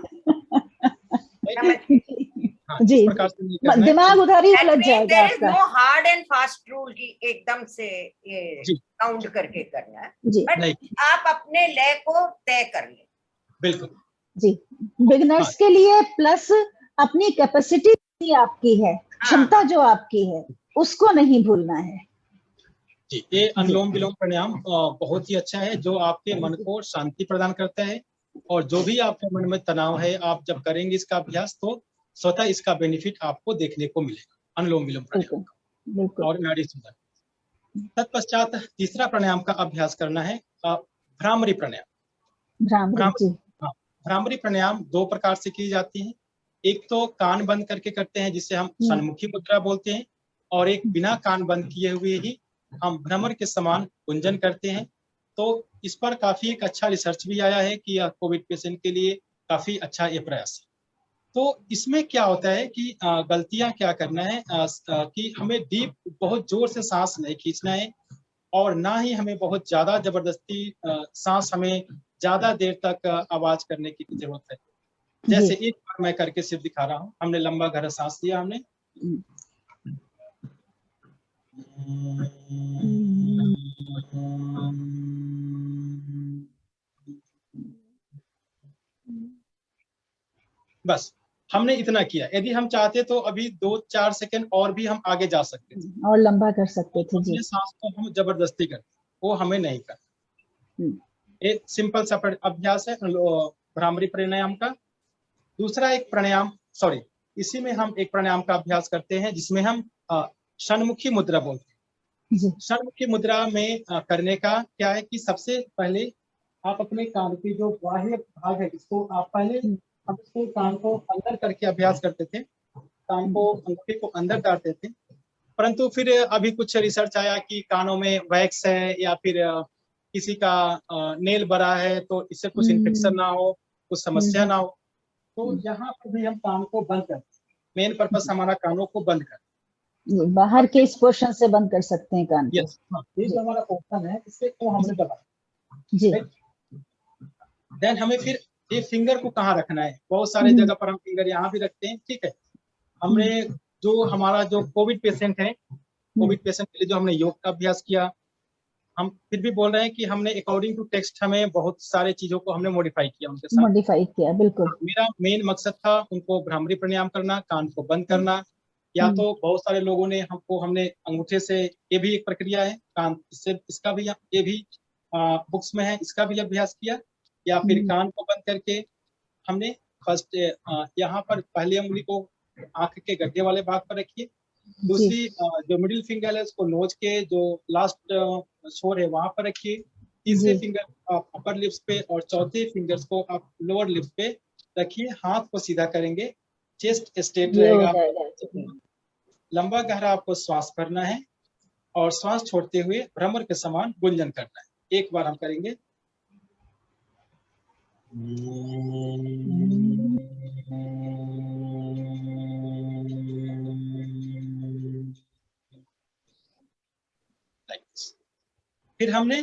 जी, दिमाग उधर ही उलझ जाएगा आपका। No hard and fast rule की एकदम से ये काउंट करके करना है, बट आप अपने लय को तय कर लें। बिल्कुल जी, बिगिनर्स के लिए प्लस अपनी कैपेसिटी आपकी है, क्षमता जो आपकी है उसको नहीं भूलना है। जी, ये अनुलोम विलोम प्राणायाम बहुत ही अच्छा है जो आपके मन को शांति प्रदान करता है और जो भी आपके मन में तनाव है आप जब करेंगे इसका अभ्यास तो स्वतः इसका बेनिफिट आपको देखने को मिलेगा अनुलोम विलोम प्राणायाम और नाड़ी सुधार। तत्पश्चात तीसरा प्राणायाम का अभ्यास करना है भ्रामरी प्राणायाम। भ्रामरी प्राणायाम 2 प्रकार से की जाती है, एक तो कान बंद करके करते हैं जिसे हम सन्मुखी मुद्रा बोलते हैं, और एक बिना कान बंद किए हुए ही हम भ्रमर के समान गुंजन करते हैं। तो इस पर काफी एक अच्छा रिसर्च भी आया है कि कोविड पेशेंट के लिए काफी अच्छा ये प्रयास है। तो इसमें क्या होता है कि गलतियां क्या करना है कि हमें डीप बहुत जोर से सांस नहीं खींचना है और ना ही हमें बहुत ज्यादा जबरदस्ती सांस हमें ज्यादा देर तक आवाज करने की जरूरत है। जैसे एक बार मैं करके सिर्फ दिखा रहा हूँ, हमने लंबा गहरा सांस लिया, हमने बस हमने इतना किया। यदि हम चाहते तो अभी 2-4 सेकंड और भी हम आगे जा सकते थे और लंबा कर सकते थे। अपने सांस को हम जबरदस्ती करते, वो हमें नहीं करना। एक सिंपल सा अभ्यास है भ्रामरी प्राणायाम का। दूसरा एक प्राणायाम इसी में हम एक प्राणायाम का अभ्यास करते हैं जिसमें हम षण्मुखी मुद्रा बोलते हैं। षण्मुखी मुद्रा में करने का क्या है कि सबसे पहले आप अपने कान के जो बाह्य भाग है इसको आप पहले हम इसको कान को अंदर करके अभ्यास करते थे, कान को अंगूठे को अंदर डालते थे, परंतु फिर अभी कुछ रिसर्च आया कि कानों में वैक्स है या फिर किसी का नेल बड़ा है तो इससे कुछ इन्फेक्शन ना हो, कुछ समस्या ना हो, तो यहाँ पर भी हम कान को बंद करते हैं। मेन पर्पस हमारा कानों को बंद कर, बाहर के इस पोर्शन से बंद कर सकते हैं कान को। यस, ये जो हमारा ऑप्शन है इससे तो हमने दबाया जी। देन हमें फिर ये फिंगर को कहाँ रखना है, बहुत सारे जगह पर हम फिंगर यहाँ भी रखते हैं, ठीक है। हमने जो हमारा जो कोविड पेशेंट है, कोविड पेशेंट के लिए जो हमने योग का अभ्यास किया, हम फिर भी बोल रहे हैं कि हमने अकॉर्डिंग टू टेक्स्ट हमें बहुत सारे चीजों को हमने मॉडिफाई किया उनके साथ। मॉडिफाई किया, बिल्कुल। मेरा मेन मकसद था उनको भ्रामरी प्राणायाम करना, कान को बंद करना, या तो बहुत सारे लोगों ने हमने अंगूठे से, ये भी एक प्रक्रिया है, कान इससे इसका भी, ये भी बुक्स में है, इसका भी अभ्यास किया, या फिर कान को बंद करके हमने फर्स्ट यहाँ पर पहली उंगली को आंख के गड्ढे वाले भाग पर रखिए, दूसरी जो मिडिल फिंगर है उसको नोज के जो लास्ट छोर है वहां पर रखिए, तीसरे फिंगर आप अपर लिप्स पे और चौथे फिंगर्स को आप लोअर लिप्स पे रखिए, हाथ को सीधा करेंगे, चेस्ट स्ट्रेट रहेगा, लंबा गहरा आपको श्वास भरना है और श्वास छोड़ते हुए भ्रमर के समान गुंजन करना है। एक बार हम करेंगे, फिर हमने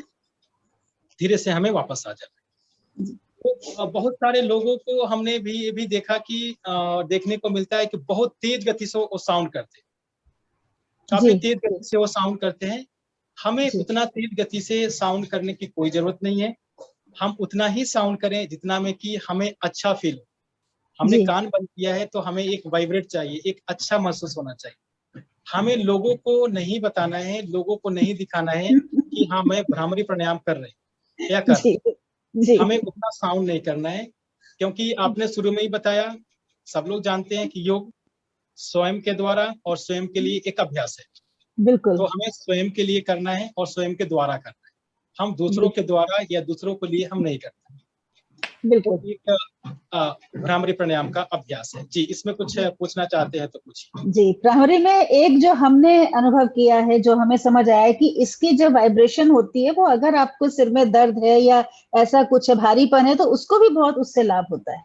धीरे से हमें वापस आ जाना है। तो बहुत सारे लोगों को हमने भी ये भी देखा कि देखने को मिलता है कि बहुत तेज गति से वो साउंड करते हैं, काफी तेज गति से वो साउंड करते हैं। हमें उतना तेज गति से साउंड करने की कोई जरूरत नहीं है, हम उतना ही साउंड करें जितना में कि हमें अच्छा फील हो। हमने कान बंद किया है तो हमें एक वाइब्रेट चाहिए, एक अच्छा महसूस होना चाहिए। हमें लोगों को नहीं बताना है, लोगों को नहीं दिखाना है कि हाँ मैं भ्रामरी प्राणायाम कर रहे हैं या कर रहे। हमें उतना साउंड नहीं करना है, क्योंकि आपने शुरू में ही बताया, सब लोग जानते हैं कि योग स्वयं के द्वारा और स्वयं के लिए एक अभ्यास है, बिल्कुल। तो हमें स्वयं के लिए करना है और स्वयं के द्वारा करना है, हम दूसरों के द्वारा या दूसरों के लिए हम नहीं करते। बिल्कुल, तो एक भ्रामरी प्राणायाम का अभ्यास है। जी, इसमें कुछ पूछना चाहते हैं तो पूछिए। जी, भ्रामरी में एक जो हमने अनुभव किया है, जो हमें समझ आया है कि इसकी जो वाइब्रेशन होती है वो अगर आपको सिर में दर्द है या ऐसा कुछ भारीपन है तो उसको भी बहुत उससे लाभ होता है।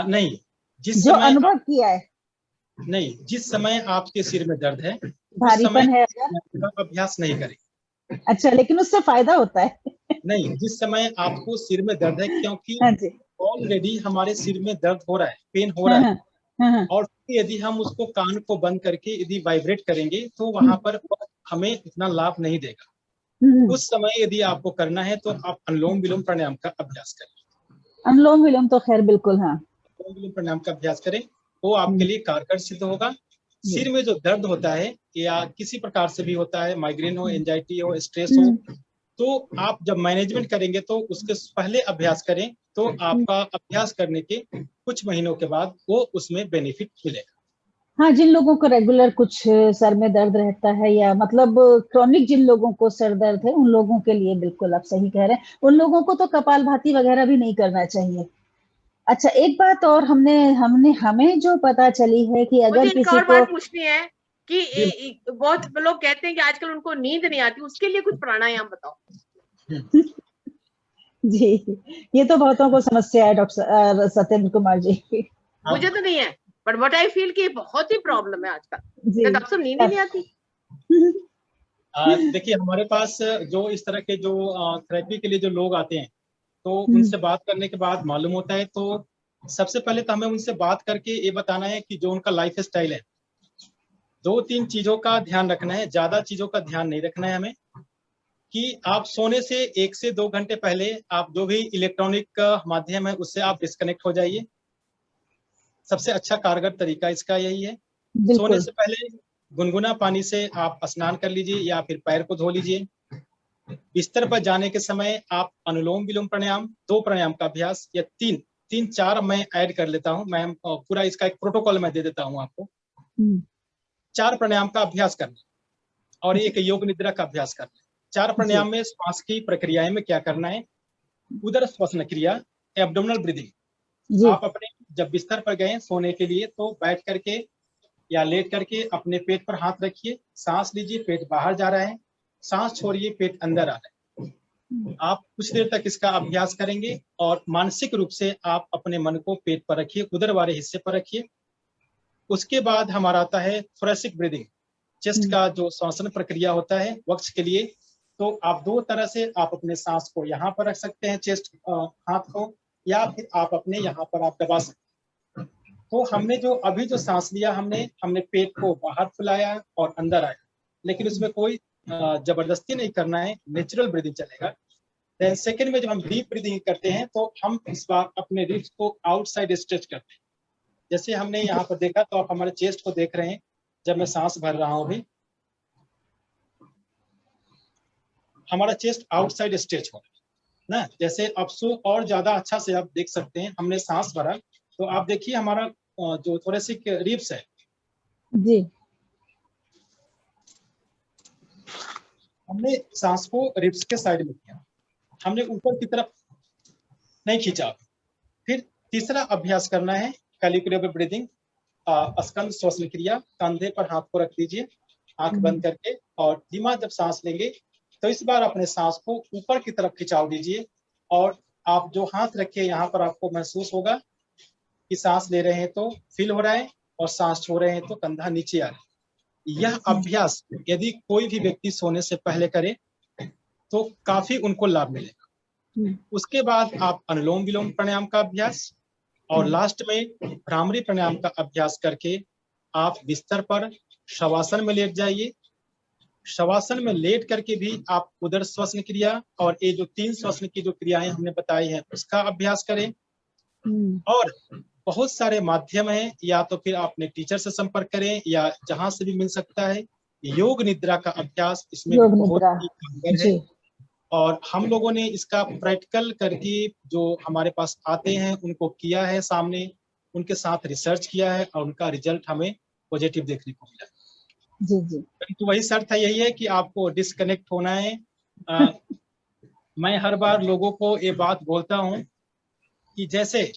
नहीं, जिस जो अनुभव किया है, नहीं, जिस समय आपके सिर में दर्द है, भारीपन है, अभ्यास नहीं करें। अच्छा, लेकिन उससे फायदा होता है। नहीं, जिस समय आपको सिर में दर्द है, क्योंकि ऑलरेडी हमारे सिर में दर्द हो रहा है, पेन हो रहा है, और यदि हम उसको कान को बंद करके यदि वाइब्रेट करेंगे तो वहां पर हमें इतना लाभ नहीं देगा। उस समय यदि आपको करना है तो आप अनुलोम विलोम प्राणायाम का अभ्यास करें। अनुलोम विलोम तो खैर बिल्कुल, हाँ, अनुलोम विलोम प्राणायाम का अभ्यास करें, वो आपके लिए कारगर सिद्ध होगा। सिर में जो दर्द होता है या किसी प्रकार से भी होता है, माइग्रेन हो, एंजाइटी हो, स्ट्रेस हो, तो आप जब मैनेजमेंट करेंगे तो उसके पहले अभ्यास करें, तो आपका अभ्यास करने के कुछ महीनों के बाद वो उसमें बेनिफिट मिलेगा। हाँ, जिन लोगों को रेगुलर कुछ सर में दर्द रहता है या मतलब क्रॉनिक जिन लोगों को सर दर्द है, उन लोगों के लिए बिल्कुल आप सही कह रहे हैं। उन लोगों को तो कपालभाति वगैरह भी नहीं करना चाहिए। अच्छा, एक बात और हमें जो पता चली है कि अगर किसी को बात पूछनी है कि बहुत लोग कहते हैं कि आजकल उनको नींद नहीं आती, उसके लिए कुछ प्राणायाम बताओ। जी, ये तो बहुतों को समस्या है डॉक्टर सत्येंद्र कुमार जी। मुझे तो नहीं है, बट व्हाट आई फील कि बहुत ही प्रॉब्लम है आजकल, डॉक्टर नींद ही नहीं आती। देखिए, हमारे पास जो इस तरह के जो थेरेपी के लिए जो लोग आते हैं, तो उनसे बात करने के बाद मालूम होता है, तो सबसे पहले तो हमें उनसे बात करके ये बताना है कि जो उनका लाइफ स्टाइल है, 2-3 चीजों का ध्यान रखना है, ज्यादा चीजों का ध्यान नहीं रखना है हमें। कि आप सोने से 1 से 2 घंटे पहले आप जो भी इलेक्ट्रॉनिक माध्यम है उससे आप डिस्कनेक्ट हो जाइए। सबसे अच्छा कारगर तरीका इसका यही है। सोने से पहले गुनगुना पानी से आप स्नान कर लीजिए या फिर पैर को धो लीजिए। बिस्तर पर जाने के समय आप अनुलोम विलोम प्राणायाम, 2 प्राणायाम का अभ्यास या 3-4 मैं ऐड कर लेता हूँ। मैं पूरा इसका एक प्रोटोकॉल मैं दे देता हूँ आपको। 4 प्राणायाम का अभ्यास करना और एक योग निद्रा का अभ्यास करना। 4 प्राणायाम में श्वास की प्रक्रियाएं में क्या करना है, उदर श्वसन क्रिया, एब्डोमिनल ब्रीदिंग। आप अपने जब बिस्तर पर गए सोने के लिए तो बैठ करके या लेट करके अपने पेट पर हाथ रखिए, सांस लीजिए, पेट बाहर जा रहा है, सांस छोड़िए, पेट अंदर आ रहा है। आप कुछ देर तक इसका अभ्यास करेंगे और मानसिक रूप से आप अपने मन को पेट पर रखिए, उदर वाले हिस्से पर रखिए। उसके बाद हमारा आता है थोरेसिक ब्रीदिंग, चेस्ट का जो श्वसन प्रक्रिया होता है वक्ष के लिए। तो आप 2 तरह से आप अपने सांस को यहाँ पर रख सकते हैं, चेस्ट हाथ को, या फिर आप अपने यहाँ पर आप दबा सकते हैं। तो हमने जो अभी जो सांस लिया, हमने पेट को बाहर फुलाया और अंदर आया, लेकिन उसमें कोई जबरदस्ती नहीं करना है, नेचुरल ब्रीदिंग चलेगा। देन सेकंड में जब हम डीप ब्रीदिंग करते हैं तो हम इस बार अपने रिब्स को आउटसाइड स्ट्रेच करते हैं। जैसे हमने यहाँ पर देखा, तो आप हमारे चेस्ट को देख रहे हैं जब मैं सांस भर रहा हूँ, अभी हमारा चेस्ट आउटसाइड स्ट्रेच हो रहा है ना। जैसे अब सो और ज्यादा अच्छा से आप देख सकते हैं, हमने सांस भरा तो आप देखिए हमारा जो थोरेसिक रिब्स है जी, हमने सांस को रिब्स के साइड में किया, हमने ऊपर की तरफ नहीं खींचा। फिर तीसरा अभ्यास करना है कैलिकुलेटिव ब्रीदिंग, स्कंद श्वसन क्रिया। कंधे पर हाथ को रख दीजिए, आंख बंद करके, और धीमा जब सांस लेंगे तो इस बार अपने सांस को ऊपर की तरफ खिंचाव दीजिए, और आप जो हाथ रखे यहाँ पर आपको महसूस होगा कि सांस ले रहे हैं तो फील हो रहा है, और सांस छोड़ रहे हैं तो कंधा नीचे आ रहा है। यह अभ्यास यदि कोई भी व्यक्ति सोने से पहले करे तो काफी उनको लाभ मिलेगा। उसके बाद आप अनुलोम विलोम प्राणायाम का अभ्यास, और लास्ट में भ्रामरी प्राणायाम का अभ्यास करके आप बिस्तर पर शवासन में लेट जाइए। शवासन में लेट करके भी आप उदर श्वसन क्रिया और ये जो 3 श्वसन की जो क्रियाएं हमने बताई हैं उसका अभ्यास करें। और बहुत सारे माध्यम हैं, या तो फिर आप अपने टीचर से संपर्क करें या जहां से भी मिल सकता है। योग निद्रा का अभ्यास इसमें बहुत ही कारगर है, और हम लोगों ने इसका प्रैक्टिकल करके जो हमारे पास आते हैं उनको किया है, सामने उनके साथ रिसर्च किया है, और उनका रिजल्ट हमें पॉजिटिव देखने को मिला। जी जी, तो वही शर्त है, यही है कि आपको डिस्कनेक्ट होना है। मैं हर बार लोगों को ये बात बोलता हूँ कि जैसे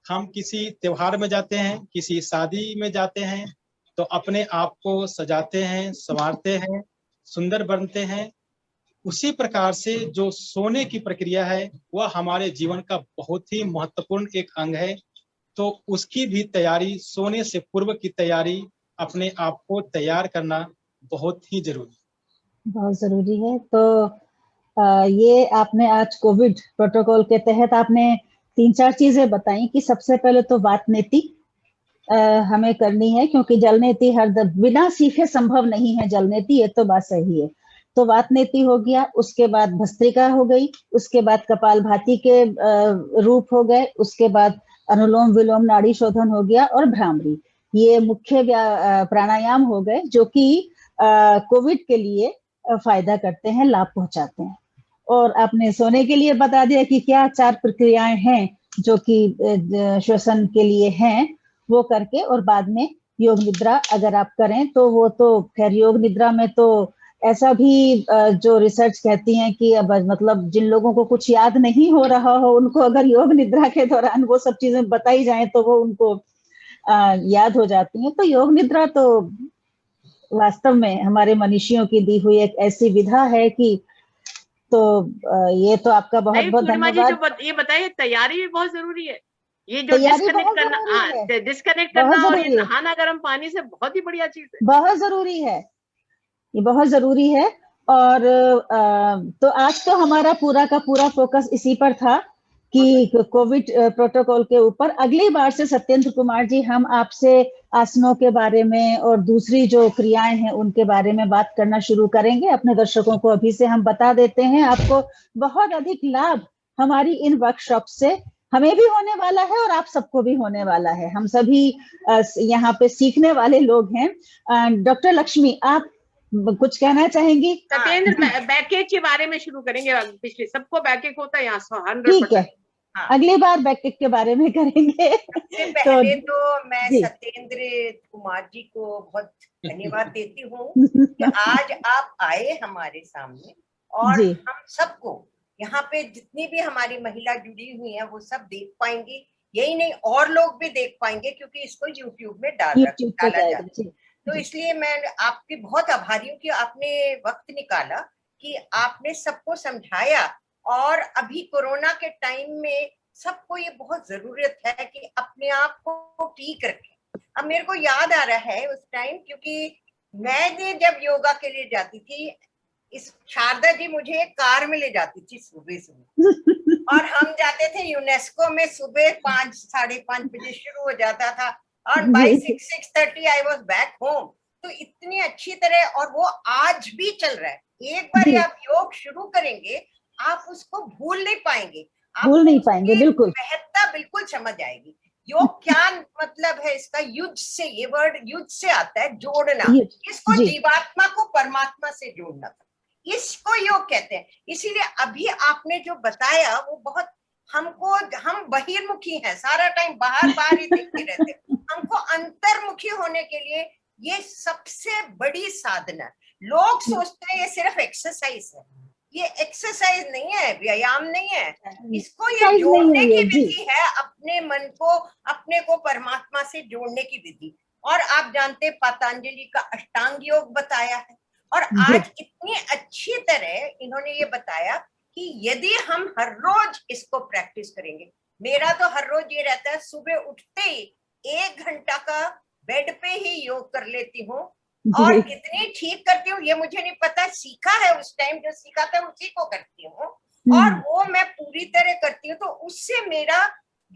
हम किसी त्योहार में जाते हैं, किसी शादी में जाते हैं, तो अपने आप को सजाते हैं, संवारते हैं, सुंदर बनते हैं। उसी प्रकार से जो सोने की प्रक्रिया है वह हमारे जीवन का बहुत ही महत्वपूर्ण एक अंग है। तो उसकी भी तैयारी, सोने से पूर्व की तैयारी, अपने आप को तैयार करना बहुत ही जरूरी है। तो ये आपने आज कोविड प्रोटोकॉल के तहत आपने 3-4 चीजें बताई कि सबसे पहले तो वात नीति हमें करनी है, क्योंकि जल नीति बिना सीखे संभव नहीं है जल नीति, ये तो बात सही है। तो वात नीति हो गया, उसके बाद भस्त्रिका हो गई, उसके बाद कपालभाति के रूप हो गए, उसके बाद अनुलोम विलोम नाड़ी शोधन हो गया, और भ्रामरी। ये मुख्य प्राणायाम हो गए जो कि कोविड के लिए फायदा करते हैं, लाभ पहुंचाते हैं। और आपने सोने के लिए बता दिया कि क्या 4 प्रक्रियाएं हैं जो कि श्वसन के लिए हैं, वो करके, और बाद में योग निद्रा अगर आप करें तो वो तो खैर योग निद्रा में तो ऐसा भी जो रिसर्च कहती हैं कि अब मतलब जिन लोगों को कुछ याद नहीं हो रहा हो उनको अगर योग निद्रा के दौरान वो सब चीजें बताई जाएं तो वो उनको याद हो जाती हैं। तो योग निद्रा तो वास्तव में हमारे मनीषियों की दी हुई एक ऐसी विधा है कि, तो ये तो आपका बहुत बहुत धन्यवाद। जो ये बताइए, तैयारी भी बहुत जरूरी है। ये जो डिस्कनेक्ट करना और ये नहाना गर्म पानी से बहुत ही बढ़िया चीज है, बहुत जरूरी है, ये बहुत जरूरी है। और तो आज तो हमारा पूरा का पूरा फोकस इसी पर था कि कोविड प्रोटोकॉल के ऊपर। अगली बार से सत्येंद्र कुमार जी हम आपसे आसनों के बारे में और दूसरी जो क्रियाएं हैं उनके बारे में बात करना शुरू करेंगे। अपने दर्शकों को अभी से हम बता देते हैं, आपको बहुत अधिक लाभ हमारी इन वर्कशॉप से हमें भी होने वाला है और आप सबको भी होने वाला है। हम सभी यहाँ पे सीखने वाले लोग हैं। डॉक्टर लक्ष्मी, आप कुछ कहना चाहेंगी? सत्येंद्र, बैकेज के बारे में शुरू करेंगे। पिछले सबको बैकेज होता है यहाँ 100%। ठीक है, अगली बार बैकेज के बारे में करेंगे। सबसे पहले तो मैं सत्येंद्र कुमार जी को बहुत धन्यवाद देती हूँ कि आज आप आए हमारे सामने और हम सबको यहाँ पे जितनी भी हमारी महिला जुड़ी हुई है वो सब देख पाएंगी, यही नहीं और लोग भी देख पाएंगे क्योंकि इसको YouTube में डाला जाता है। तो इसलिए मैं आपकी बहुत आभारी हूँ कि आपने वक्त निकाला, कि आपने सबको समझाया। और अभी कोरोना के टाइम में सबको ये बहुत जरूरत है कि अपने आप को ठीक रखें। अब मेरे को याद आ रहा है उस टाइम, क्योंकि मैं जब योगा के लिए जाती थी, इस शारदा जी मुझे एक कार में ले जाती थी सुबह सुबह और हम जाते थे यूनेस्को में, सुबह 5 साढ़े 5 बजे शुरू हो जाता था और by 6:30 I was back home. तो इतनी अच्छी तरह, और वो आज भी चल रहा है। एक बार आप योग शुरू करेंगे आप उसको भूल नहीं पाएंगे, बिल्कुल महत्ता बिल्कुल समझ आएगी। योग क्या मतलब है इसका, युज से, ये वर्ड युज से आता है, जोड़ना, इसको जीवात्मा को परमात्मा से जोड़ना, इसको योग कहते हैं। इसीलिए अभी आपने जो बताया वो बहुत हमको, हम बहिर्मुखी हैं, सारा टाइम बाहर बाहर ही देखते रहते हैं। हमको अंतर्मुखी होने के लिए ये सबसे बड़ी साधना। लोग सोचते हैं ये सिर्फ एक्सरसाइज है, ये एक्सरसाइज नहीं है, व्यायाम नहीं है, इसको ये जोड़ने की विधि है, अपने मन को, अपने को परमात्मा से जोड़ने की विधि। और आप जानते पतंजलि का अष्टांग योग बताया है, और आज इतनी अच्छी तरह इन्होंने ये बताया कि यदि हम हर रोज इसको प्रैक्टिस करेंगे, मेरा तो हर रोज ये रहता है, सुबह उठते ही 1 घंटा का बेड पे ही योग कर लेती हूँ, और कितनी ठीक करती हूँ ये मुझे नहीं पता, सीखा है उस टाइम, जो सीखा था उसी को करती हूँ, और वो मैं पूरी तरह करती हूँ। तो उससे मेरा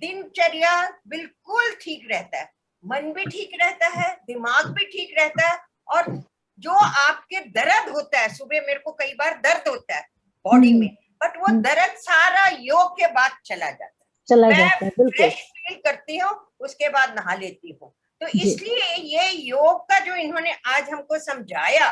दिनचर्या बिल्कुल ठीक रहता है, मन भी ठीक रहता है, दिमाग भी ठीक रहता है। और जो आपके दर्द होता है, सुबह मेरे को कई बार दर्द होता है बॉडी में, बट वो दर्द सारा योग के बाद चला जाता है, मैं फ्रेश फील करती हूँ, उसके बाद नहा लेती हूँ। तो इसलिए ये योग का जो इन्होंने आज हमको समझाया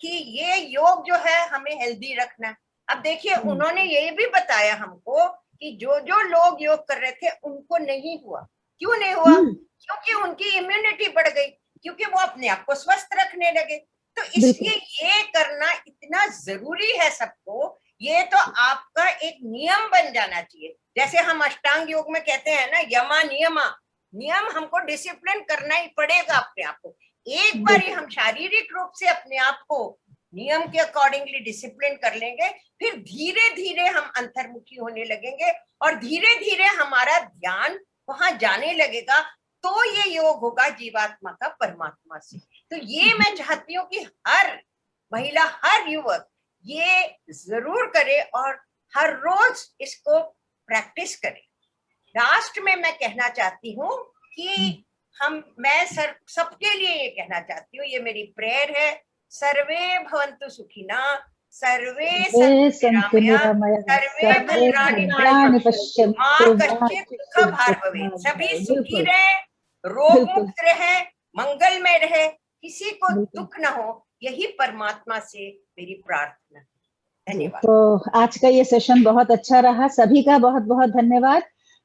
कि ये योग जो है हमें हेल्दी रखना है। अब देखिए उन्होंने ये भी बताया हमको कि जो जो लोग योग कर रहे थे उनको नहीं हुआ। क्यों नहीं हुआ? क्योंकि उनकी इम्यूनिटी बढ़ गई, क्योंकि वो अपने आप को स्वस्थ रखने लगे। तो इसलिए ये करना इतना जरूरी है सबको, ये तो आपका एक नियम बन जाना चाहिए। जैसे हम अष्टांग योग में कहते हैं ना, यमा नियमा, नियम हमको डिसिप्लिन करना ही पड़ेगा अपने आप को। एक बार ही हम शारीरिक रूप से अपने आप को नियम के अकॉर्डिंगली डिसिप्लिन कर लेंगे, फिर धीरे धीरे हम अंतर्मुखी होने लगेंगे और धीरे धीरे हमारा ध्यान वहां जाने लगेगा। तो ये योग होगा जीवात्मा का परमात्मा से। तो ये मैं चाहती हूँ कि हर महिला, हर युवक ये जरूर करे और हर रोज इसको प्रैक्टिस करे। लास्ट में मैं कहना चाहती हूँ कि मैं सबके लिए ये कहना चाहती हूँ, ये मेरी प्रेयर है, सर्वे भवन्तु सुखिना, सर्वे सन्तु निरामया, सर्वे भद्राणि पश्यन्तु, मा कश्चित् दुःखभाग् भवेत्। सभी सुखी रहे, रोग मुक्त रहे, मंगलमय रहे, किसी को दुख न हो, यही परमात्मा से मेरी प्रार्थना। धन्यवाद। तो आज का ये सेशन बहुत अच्छा रहा, सभी का बहुत बहुत धन्यवाद।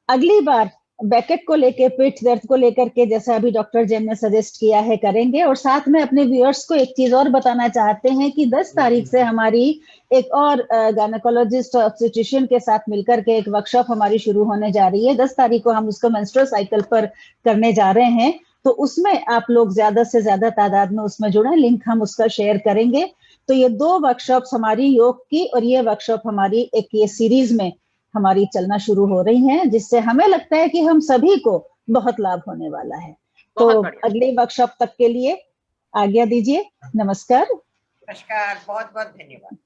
अगली बार बैकेट को लेके, पेट दर्द को लेकर के, जैसा अभी डॉक्टर जैन ने सजेस्ट किया है, करेंगे। और साथ में अपने व्यूअर्स को एक चीज और बताना चाहते हैं कि 10 तारीख से हमारी एक और गायनेकोलॉजिस्ट ऑब्स्टेट्रिशियन के साथ मिलकर के एक वर्कशॉप हमारी शुरू होने जा रही है। 10 तारीख को हम उसको मेंस्ट्रुअल साइकिल पर करने जा रहे हैं, तो उसमें आप लोग ज्यादा से ज्यादा तादाद में उसमें जुड़े, लिंक हम उसका शेयर करेंगे। तो ये 2 वर्कशॉप्स हमारी योग की, और ये वर्कशॉप हमारी एक ये सीरीज में हमारी चलना शुरू हो रही हैं, जिससे हमें लगता है कि हम सभी को बहुत लाभ होने वाला है। तो अगले वर्कशॉप तक के लिए आज्ञा दीजिए। नमस्कार। नमस्कार, बहुत बहुत धन्यवाद।